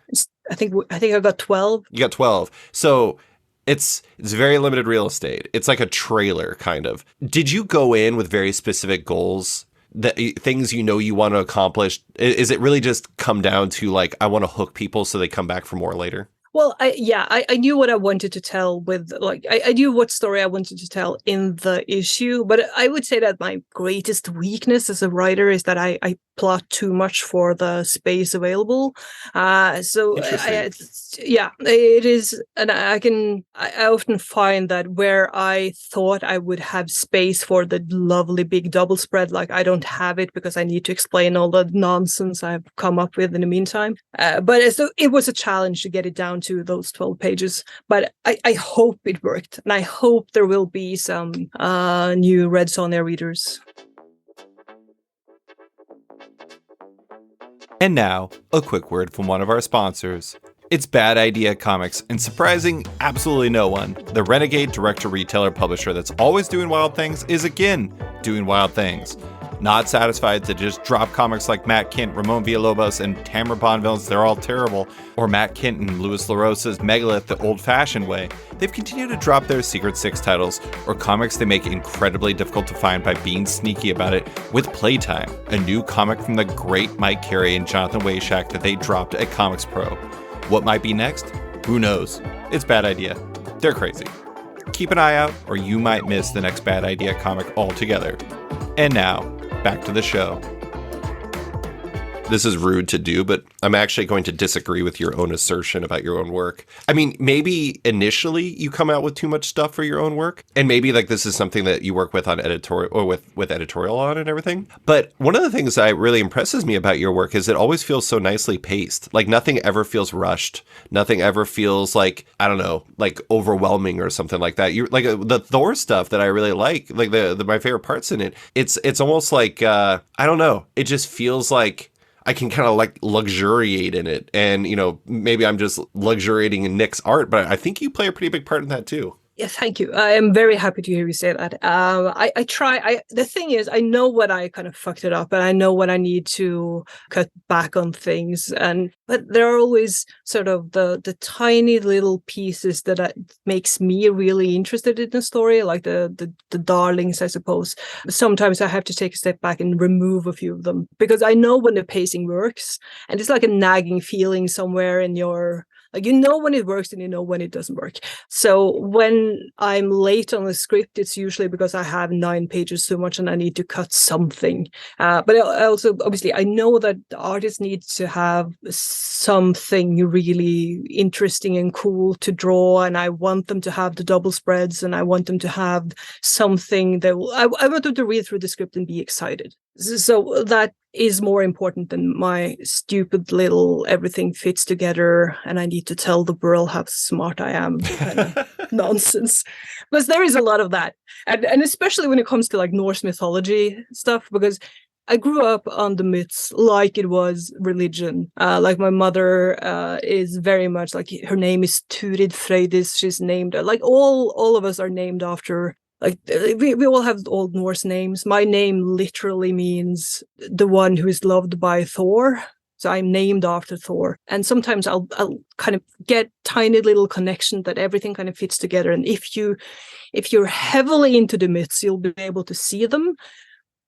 Speaker 2: I think I got 12.
Speaker 1: You got 12. So it's very limited real estate. It's like a trailer kind of. Did you go in with very specific goals, that things you know you want to accomplish? Is it really just come down to like, I want to hook people so they come back for more later?
Speaker 2: Well, I knew what I wanted to tell with, like, I knew what story I wanted to tell in the issue, but I would say that my greatest weakness as a writer is that I plot too much for the space available. It is, and I often find that where I thought I would have space for the lovely big double spread, like I don't have it because I need to explain all the nonsense I've come up with in the meantime. But so it was a challenge to get it down to those 12 pages, but I hope it worked, and I hope there will be some new Red Sonja readers.
Speaker 3: And now, a quick word from one of our sponsors. It's Bad Idea Comics, and surprising absolutely no one, the renegade director-retailer publisher that's always doing wild things is again doing wild things. Not satisfied to just drop comics like Matt Kindt, Ramon Villalobos, and Tamara Bonville's They're All Terrible, or Matt Kindt and Louis LaRosa's Megalith the old-fashioned way, they've continued to drop their Secret Six titles, or comics they make incredibly difficult to find by being sneaky about it, with Playtime, a new comic from the great Mike Carey and Jonathan Weishak that they dropped at Comics Pro. What might be next? Who knows? It's Bad Idea. They're crazy. Keep an eye out, or you might miss the next Bad Idea comic altogether. And now, back to the show.
Speaker 1: This is rude to do, but I'm actually going to disagree with your own assertion about your own work. I mean, maybe initially you come out with too much stuff for your own work, and maybe like this is something that you work with on editorial or with editorial on and everything. But one of the things that really impresses me about your work is it always feels so nicely paced. Like nothing ever feels rushed. Nothing ever feels like, I don't know, like overwhelming or something like that. You like the Thor stuff that I really like the my favorite parts in it. It's almost like I don't know. It just feels like I can kind of like luxuriate in it. And, you know, maybe I'm just luxuriating in Nic's art, but I think you play a pretty big part in that too.
Speaker 2: Yes, thank you. I am very happy to hear you say that. I try. The thing is, I know when I kind of fucked it up, and I know when I need to cut back on things. But there are always sort of the tiny little pieces that makes me really interested in the story, like the darlings, I suppose. Sometimes I have to take a step back and remove a few of them because I know when the pacing works, and it's like a nagging feeling somewhere in your. Like, you know when it works and you know when it doesn't work. So when I'm late on the script, it's usually because I have 9 pages too much and I need to cut something. But I also, obviously, I know that the artist needs to have something really interesting and cool to draw. And I want them to have the double spreads, and I want them to have something that I want them to read through the script and be excited. So that is more important than my stupid little everything fits together and I need to tell the world how smart I am kind of nonsense. Because there is a lot of that. And especially when it comes to like Norse mythology stuff, because I grew up on the myths like it was religion. Like my mother is very much like, her name is Turid Freydis. She's named, like all of us are named after. Like we all have old Norse names. My name literally means the one who is loved by Thor. So I'm named after Thor. And sometimes I'll kind of get tiny little connections that everything kind of fits together. And if you're heavily into the myths, you'll be able to see them.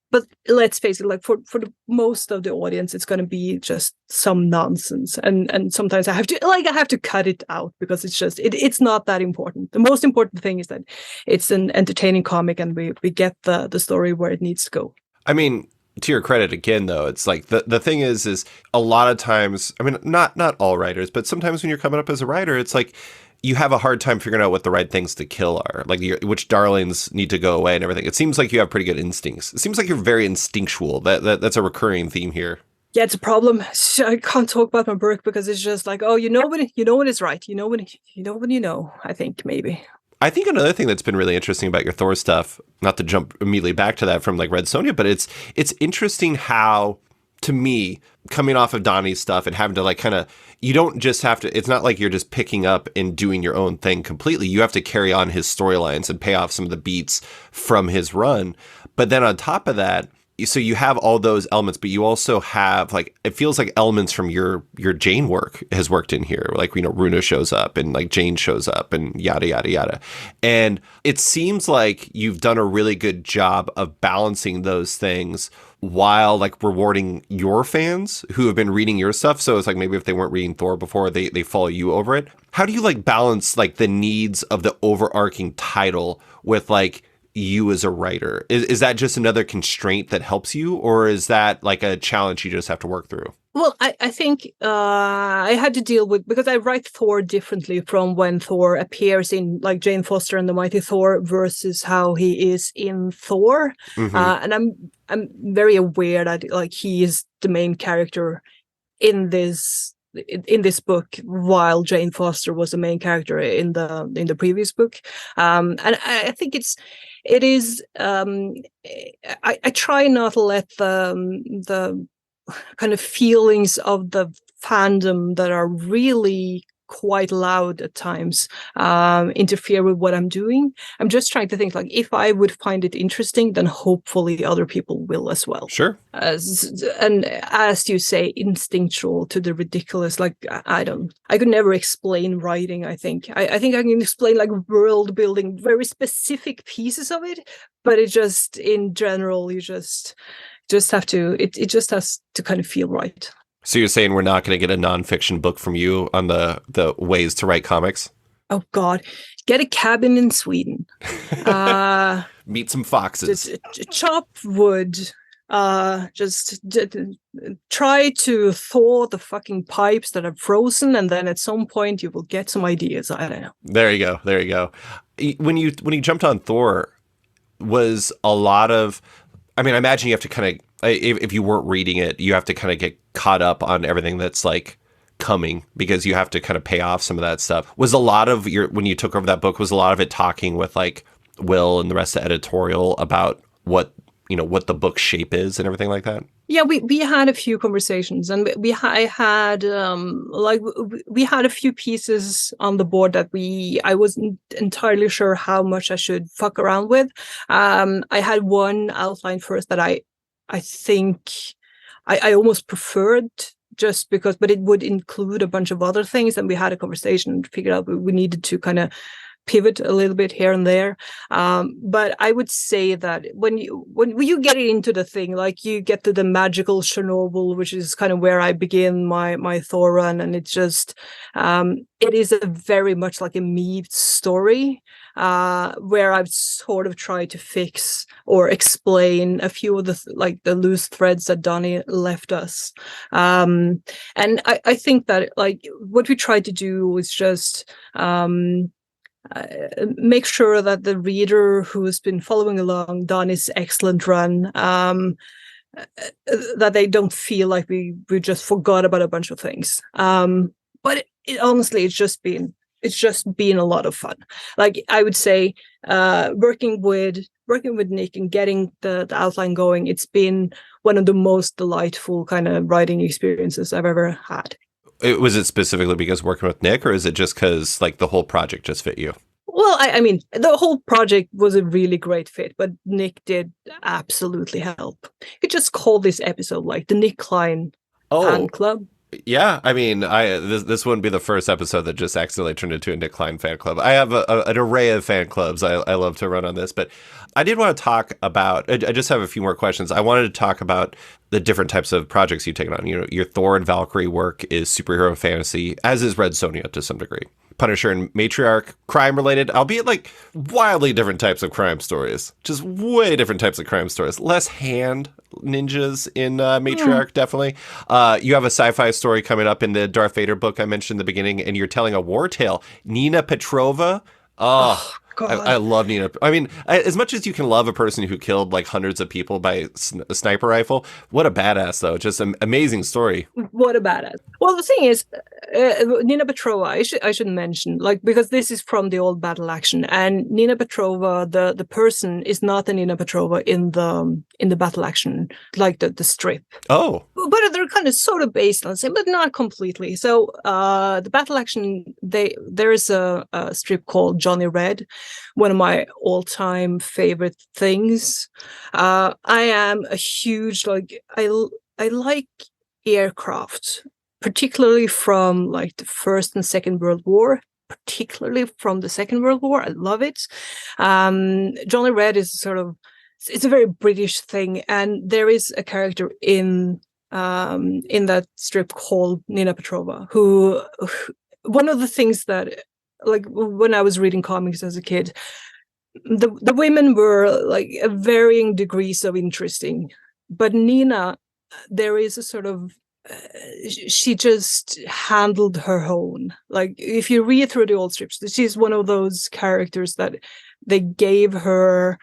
Speaker 2: But let's face it, like for the most of the audience, it's going to be just some nonsense. And sometimes I have to cut it out because it's not that important. The most important thing is that it's an entertaining comic and we get the story where it needs to go.
Speaker 1: I mean, to your credit again, though, it's like the thing is a lot of times, I mean, not all writers, but sometimes when you're coming up as a writer, it's like you have a hard time figuring out what the right things to kill are, like which darlings need to go away and everything. It seems like you have pretty good instincts. It seems like you're very instinctual. That's a recurring theme here.
Speaker 2: Yeah, it's a problem. I can't talk about my work because it's just like, oh, you know when it's right. You know when you know. I think maybe.
Speaker 1: I think another thing that's been really interesting about your Thor stuff, not to jump immediately back to that from like Red Sonja, but it's interesting how, to me, coming off of Donnie's stuff and having to like kind of, you don't just have to, it's not like you're just picking up and doing your own thing completely. You have to carry on his storylines and pay off some of the beats from his run. But then on top of that, so you have all those elements, but you also have like, it feels like elements from your Jane work has worked in here. Like, you know, Runa shows up and like Jane shows up and yada, yada, yada. And it seems like you've done a really good job of balancing those things while like rewarding your fans who have been reading your stuff. So it's like, maybe if they weren't reading Thor before, they follow you over it. How do you like balance like the needs of the overarching title with like you as a writer? Is that just another constraint that helps you, or is that like a challenge you just have to work through?
Speaker 2: Well, I think I had to deal with, because I write Thor differently from when Thor appears in like Jane Foster and the Mighty Thor versus how he is in Thor.
Speaker 1: Mm-hmm.
Speaker 2: And I'm very aware that like he is the main character in this book, while Jane Foster was the main character in the previous book. And I think it is I try not to let the kind of feelings of the fandom that are really quite loud at times interfere with what I'm doing. I'm just trying to think like, if I would find it interesting, then hopefully other people will as well.
Speaker 1: Sure.
Speaker 2: And as you say, instinctual to the ridiculous. Like I could never explain writing. I think I can explain like world building, very specific pieces of it, but it just in general, you just have to. It just has to kind of feel right.
Speaker 1: So you're saying we're not going to get a nonfiction book from you on the ways to write comics?
Speaker 2: Oh God, get a cabin in Sweden.
Speaker 1: Meet some foxes.
Speaker 2: Chop wood. Just try to thaw the fucking pipes that are frozen, and then at some point you will get some ideas. I don't know.
Speaker 1: There you go. When you jumped on Thor, was a lot of, I mean, I imagine you have to kind of, if you weren't reading it, you have to kind of get caught up on everything that's like coming, because you have to kind of pay off some of that stuff. Was a lot of when you took over that book, was a lot of it talking with like Will and the rest of the editorial about what the book's shape is and everything like that?
Speaker 2: Yeah, we had a few conversations, and I had we had a few pieces on the board that I wasn't entirely sure how much I should fuck around with. I had one outline first that I think I almost preferred, just because, but it would include a bunch of other things, and we had a conversation and figured out we needed to kind of pivot a little bit here and there. But I would say that when you get into the thing, like you get to the magical Chernobyl, which is kind of where I begin my Thor run, and it's just it is a very much like a me story, where I've sort of tried to fix or explain a few of the loose threads that Donnie left us. And I think that like what we tried to do was just make sure that the reader who has been following along Donnie's excellent run, that they don't feel like we just forgot about a bunch of things. But honestly, it's just been a lot of fun. Like I would say, working with Nic and getting the outline going, it's been one of the most delightful kind of writing experiences I've ever had.
Speaker 1: Was it specifically because working with Nic, or is it just because like the whole project just fit you?
Speaker 2: Well, I mean, the whole project was a really great fit, but Nic did absolutely help. You could just call this episode like the Nic Klein fan club.
Speaker 1: Yeah, I mean, this wouldn't be the first episode that just accidentally turned into a Nic Klein fan club. I have an array of fan clubs I love to run on this, but I did want to talk about, I just have a few more questions. I wanted to talk about the different types of projects you've taken on. You know, your Thor and Valkyrie work is superhero fantasy, as is Red Sonja to some degree. Punisher and Matriarch, crime-related, albeit like wildly different types of crime stories. Just way different types of crime stories. Less hand ninjas in Matriarch, definitely. You have a sci-fi story coming up in the Darth Vader book I mentioned in the beginning, and you're telling a war tale. Nina Petrova. Oh, I love Nina. I mean, as much as you can love a person who killed like hundreds of people by a sniper rifle, what a badass, though. Just an amazing story.
Speaker 2: What a badass. Well, the thing is, Nina Petrova, I should mention, like, because this is from the old Battle Action, and Nina Petrova, the person, is not the Nina Petrova in the Battle Action, like the strip.
Speaker 1: Oh.
Speaker 2: But they're kind of sort of based on the same, but not completely. So the Battle Action, there is a strip called Johnny Red, one of my all-time favorite things. I am a huge, like, I like aircraft, particularly from like the First and Second World War, particularly from the Second World War. I love it. Johnny Red is sort of, it's a very British thing, and there is a character in that strip called Nina Petrova, who one of the things that, like, when I was reading comics as a kid, the women were like a varying degrees of interesting, but Nina, there is a sort of she just handled her own. Like, if you read through the old strips, she's one of those characters that they gave her.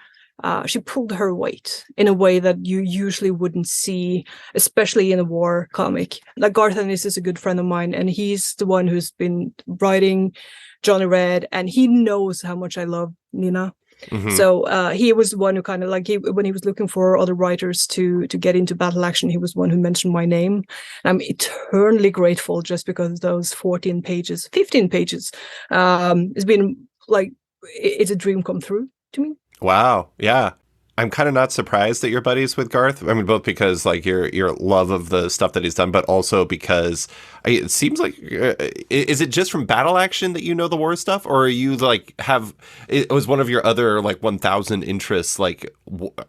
Speaker 2: She pulled her weight in a way that you usually wouldn't see, especially in a war comic. Like, Garth Ennis is a good friend of mine, and he's the one who's been writing Johnny Red, and he knows how much I love Nina. Mm-hmm. So he was the one who kind of, like, when he was looking for other writers to get into Battle Action, he was one who mentioned my name. I'm eternally grateful, just because those 15 pages has been like, it's a dream come true to me.
Speaker 1: Wow. Yeah. I'm kind of not surprised that you're buddies with Garth. I mean, both because like your love of the stuff that he's done, but also because it seems like, is it just from Battle Action that you know the war stuff, or are you like it was one of your other like 1,000 interests? Like,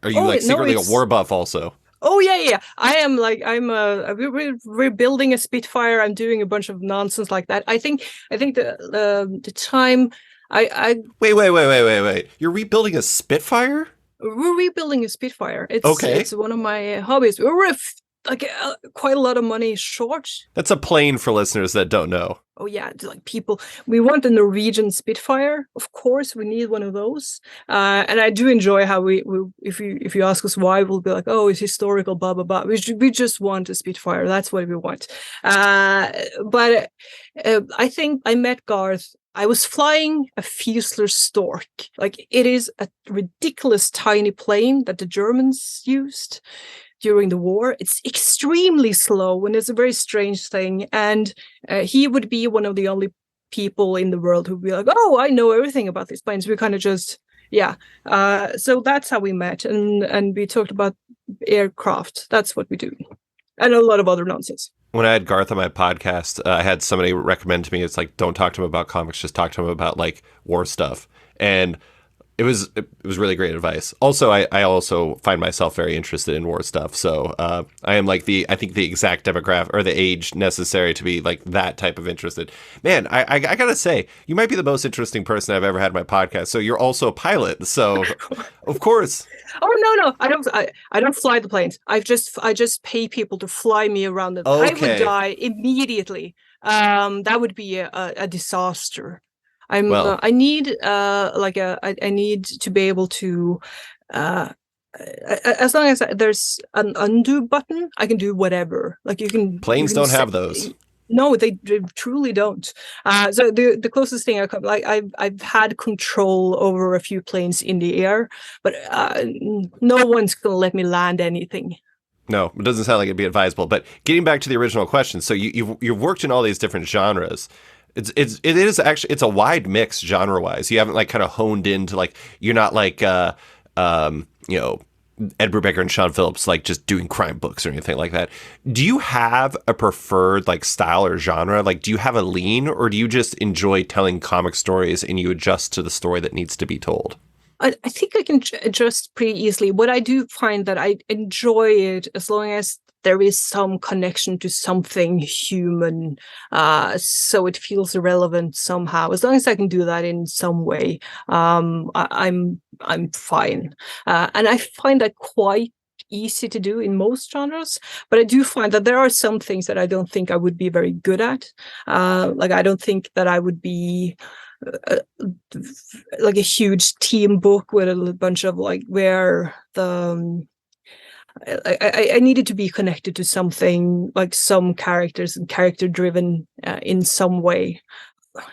Speaker 1: are you secretly a war buff also?
Speaker 2: Oh yeah. I am like, we're building a Spitfire. I'm doing a bunch of nonsense like that. I think the time
Speaker 1: Wait. You're rebuilding a Spitfire?
Speaker 2: We're rebuilding a Spitfire. It's one of my hobbies. We're quite a lot of money short.
Speaker 1: That's a plane for listeners that don't know.
Speaker 2: Oh yeah, like, people, we want a Norwegian Spitfire. Of course, we need one of those. And I do enjoy how we if you ask us why, we'll be like, oh, it's historical, blah blah blah. We just want a Spitfire. That's what we want. But I think I met Garth. I was flying a Fusilier Stork. Like, it is a ridiculous tiny plane that the Germans used during the war. It's extremely slow, and it's a very strange thing. And he would be one of the only people in the world who'd be like, oh, I know everything about these planes. We kind of just, yeah. So that's how we met. And we talked about aircraft. That's what we do. And a lot of other nonsense.
Speaker 1: When I had Garth on my podcast, I had somebody recommend to me, it's like, don't talk to him about comics, just talk to him about like war stuff. And it was really great advice. Also, I also find myself very interested in war stuff. So I am like I think the exact demographic or the age necessary to be like that type of interested. Man, I gotta say, you might be the most interesting person I've ever had on my podcast. So you're also a pilot. So of course.
Speaker 2: Oh no, I don't fly the planes. I just pay people to fly me around them.
Speaker 1: Okay.
Speaker 2: I would die immediately. That would be a disaster. I need I need to be able to as long as there's an undo button, I can do whatever. Like,
Speaker 1: planes don't have those.
Speaker 2: No, they truly don't. So the closest thing I've had control over a few planes in the air, but no one's gonna let me land anything.
Speaker 1: No, it doesn't sound like it'd be advisable. But getting back to the original question, so you've worked in all these different genres. It is actually, it's a wide mix genre wise. You haven't like kind of honed into like, you're not like Ed Brubaker and Sean Phillips like just doing crime books or anything like that. Do you have a preferred like style or genre? Like, do you have a lean, or do you just enjoy telling comic stories and you adjust to the story that needs to be told?
Speaker 2: I think I can adjust pretty easily. What I do find that I enjoy it as long as there is some connection to something human, so it feels relevant somehow. As long as I can do that in some way, I'm fine. And I find that quite easy to do in most genres, but I do find that there are some things that I don't think I would be very good at. Like I don't think that I would be like a huge team book with a bunch of like where the I needed to be connected to something, like some characters and character driven in some way.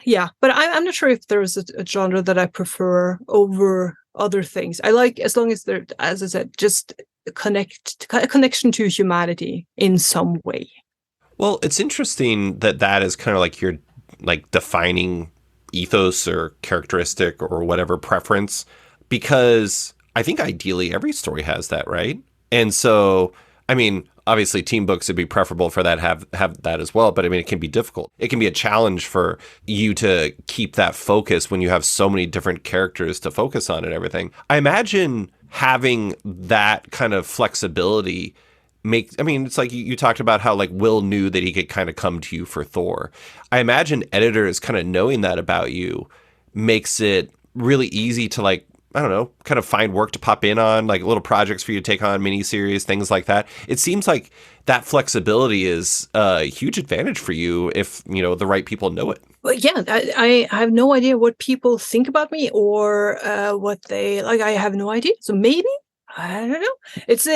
Speaker 2: Yeah, but I'm not sure if there's a genre that I prefer over other things. I like, as long as there, as I said, just a connection to humanity in some way.
Speaker 1: Well, it's interesting that is kind of like your like defining ethos or characteristic or whatever preference, because I think ideally every story has that, right? And so, I mean, obviously team books would be preferable for that, have that as well. But I mean, it can be difficult. It can be a challenge for you to keep that focus when you have so many different characters to focus on and everything. I imagine having that kind of flexibility I mean, it's like you talked about how like Will knew that he could kind of come to you for Thor. I imagine editors kind of knowing that about you makes it really easy to like, I don't know, kind of find work to pop in on, like little projects for you to take on, miniseries, things like that. It seems like that flexibility is a huge advantage for you if, you know, the right people know it.
Speaker 2: Well, yeah, I have no idea what people think about me or what they like. I have no idea. So maybe, I don't know. It's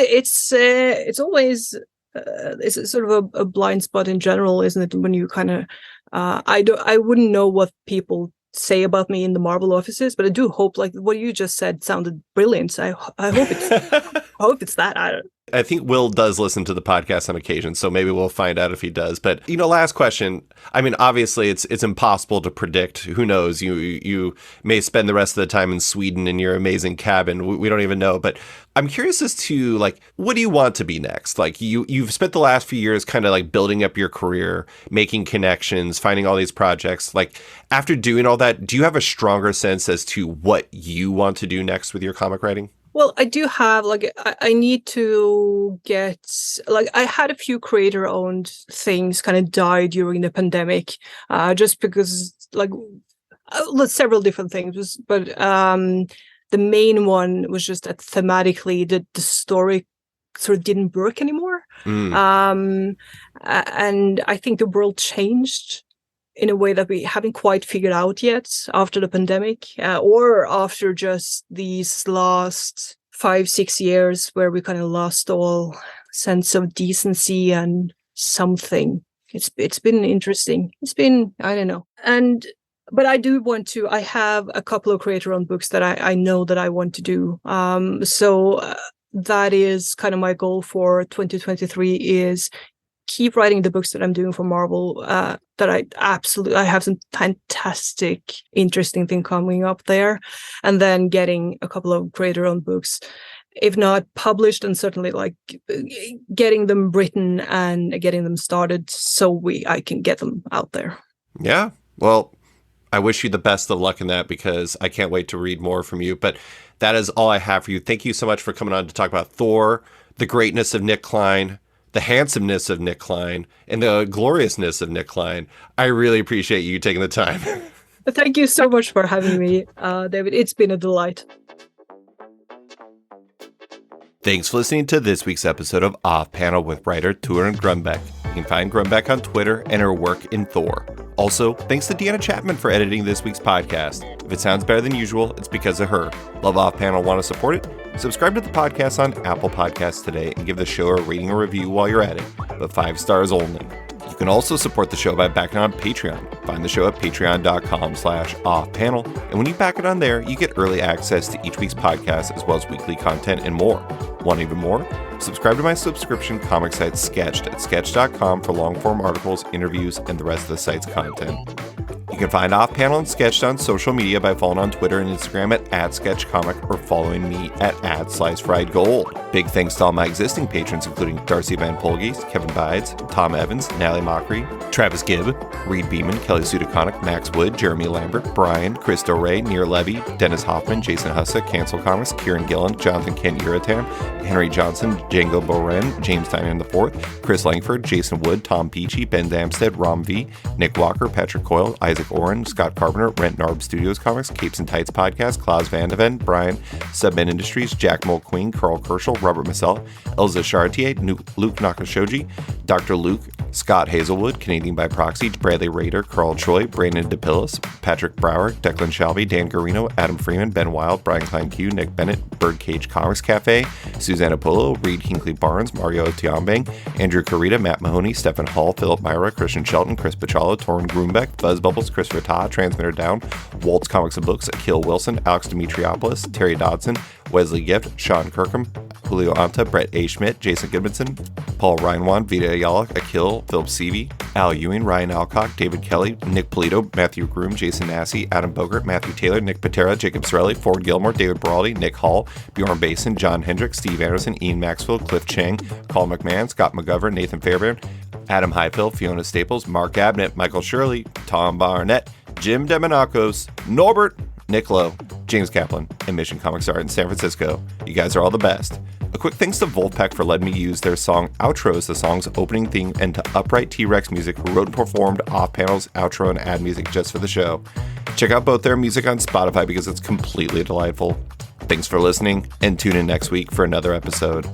Speaker 2: always it's sort of a blind spot in general, isn't it? When you kind of I wouldn't know what people say about me in the Marvel offices, but I do hope, like what you just said sounded brilliant. So I hope it's I hope it's that.
Speaker 1: I think Will does listen to the podcast on occasion, so maybe we'll find out if he does. But, you know, last question. I mean, obviously it's impossible to predict. Who knows? You may spend the rest of the time in Sweden in your amazing cabin. We don't even know. But I'm curious as to, like, what do you want to be next? Like, you've spent the last few years kind of like building up your career, making connections, finding all these projects. Like, after doing all that, do you have a stronger sense as to what you want to do next with your comic writing?
Speaker 2: Well, I do have, like, I need to get, like, I had a few creator-owned things kind of die during the pandemic, just because, like, several different things, but the main one was just that thematically the story sort of didn't work anymore. And I think the world changed in a way that we haven't quite figured out yet after the pandemic, or after just these last 5-6 years where we kind of lost all sense of decency and something. It's been interesting. It's been, I don't know. But I do want to, I have a couple of creator-owned books that I know that I want to do. So that is kind of my goal for 2023, is keep writing the books that I'm doing for Marvel, that I have some fantastic, interesting thing coming up there. And then getting a couple of creator-owned books, if not published, and certainly like getting them written and getting them started so I can get them out there. Yeah.
Speaker 1: Well, I wish you the best of luck in that, because I can't wait to read more from you. But that is all I have for you. Thank you so much for coming on to talk about Thor, the greatness of Nic Klein, the handsomeness of Nic Klein, and the gloriousness of Nic Klein. I really appreciate you taking the time.
Speaker 2: Thank you so much for having me, David. It's been a delight.
Speaker 3: Thanks for listening to this week's episode of Off Panel with writer Torunn Grønbekk. You can find Grønbekk on Twitter and her work in Thor. Also, thanks to Deanna Chapman for editing this week's podcast. If it sounds better than usual, it's because of her. Love Off Panel, want to support it? Subscribe to the podcast on Apple Podcasts today and give the show a rating or review while you're at it, but 5 stars only. You can also support the show by backing on Patreon. Find the show at patreon.com/offpanel. And when you back it on there, you get early access to each week's podcast, as well as weekly content and more. Want even more? Subscribe to my subscription comic site Sketched at sketch.com for long-form articles, interviews, and the rest of the site's content. You
Speaker 1: can find Off Panel and Sketched on social media by following on Twitter and Instagram at @SketchComic or following me at @SliceFriedGold. Big thanks to all my existing patrons, including Darcy Van Polges, Kevin Bides, Tom Evans, Natalie Mockery, Travis Gibb, Reed Beeman, Kelly Sudaconic, Max Wood, Jeremy Lambert, Brian, Chris Ray, Near Levy, Dennis Hoffman, Jason Hussa, Cancel Comics, Kieran Gillen, Jonathan Kent Uratam, Henry Johnson, Django Boren, James Tynan IV, Chris Langford, Jason Wood, Tom Peachy, Ben Damstead, Rom V, Nick Walker, Patrick Coyle, Isaac Oren, Scott Carpenter, Rent Narb Studios Comics, Capes and Tights Podcast, Klaus Vandeven, Brian, Subman Industries, Jack Mulqueen, Carl Kerschel, Robert Massell, Elza Chartier, Luke Nakashoji, Dr. Luke, Scott Hazelwood, Canadian by Proxy, Bradley Rader, Carl Choi, Brandon DePillis, Patrick Brower, Declan Shalvey, Dan Garino, Adam Freeman, Ben Wild, Brian Klein Q, Nick Bennett, Birdcage Comics Cafe, Susanna Polo, Reed Hinkley Barnes, Mario Tiambang, Andrew Carita, Matt Mahoney, Stephen Hall, Philip Myra, Christian Shelton, Chris Pachalo, Torunn Grønbekk, Buzz Bubbles, Christopher Ta, Transmitter Down, Waltz Comics and Books, Akil Wilson, Alex Dimitriopoulos, Terry Dodson, Wesley Gift, Sean Kirkham, Julio Anta, Brett A. Schmidt, Jason Goodmanson, Paul Reinwan, Vita Yalak, Akil, Philip Seavey, Al Ewing, Ryan Alcock, David Kelly, Nick Polito, Matthew Groom, Jason Massey, Adam Bogert, Matthew Taylor, Nick Patera, Jacob Sorelli, Ford Gilmore, David Baraldi, Nick Hall, Bjorn Basin, John Hendricks, Steve Anderson, Ian Maxwell, Cliff Chang, Paul McMahon, Scott McGovern, Nathan Fairbairn, Adam Highfill, Fiona Staples, Mark Abnett, Michael Shirley, Tom Barnett, Jim Demonakos, Norbert, Nick Lowe, James Kaplan, and Mission Comics Art in San Francisco. You guys are all the best. A quick thanks to Wolfpack for letting me use their song Outro as the song's opening theme, and to Upright T-Rex Music, who wrote and performed Off Panel's outro and ad music just for the show. Check out both their music on Spotify because it's completely delightful. Thanks for listening, and tune in next week for another episode.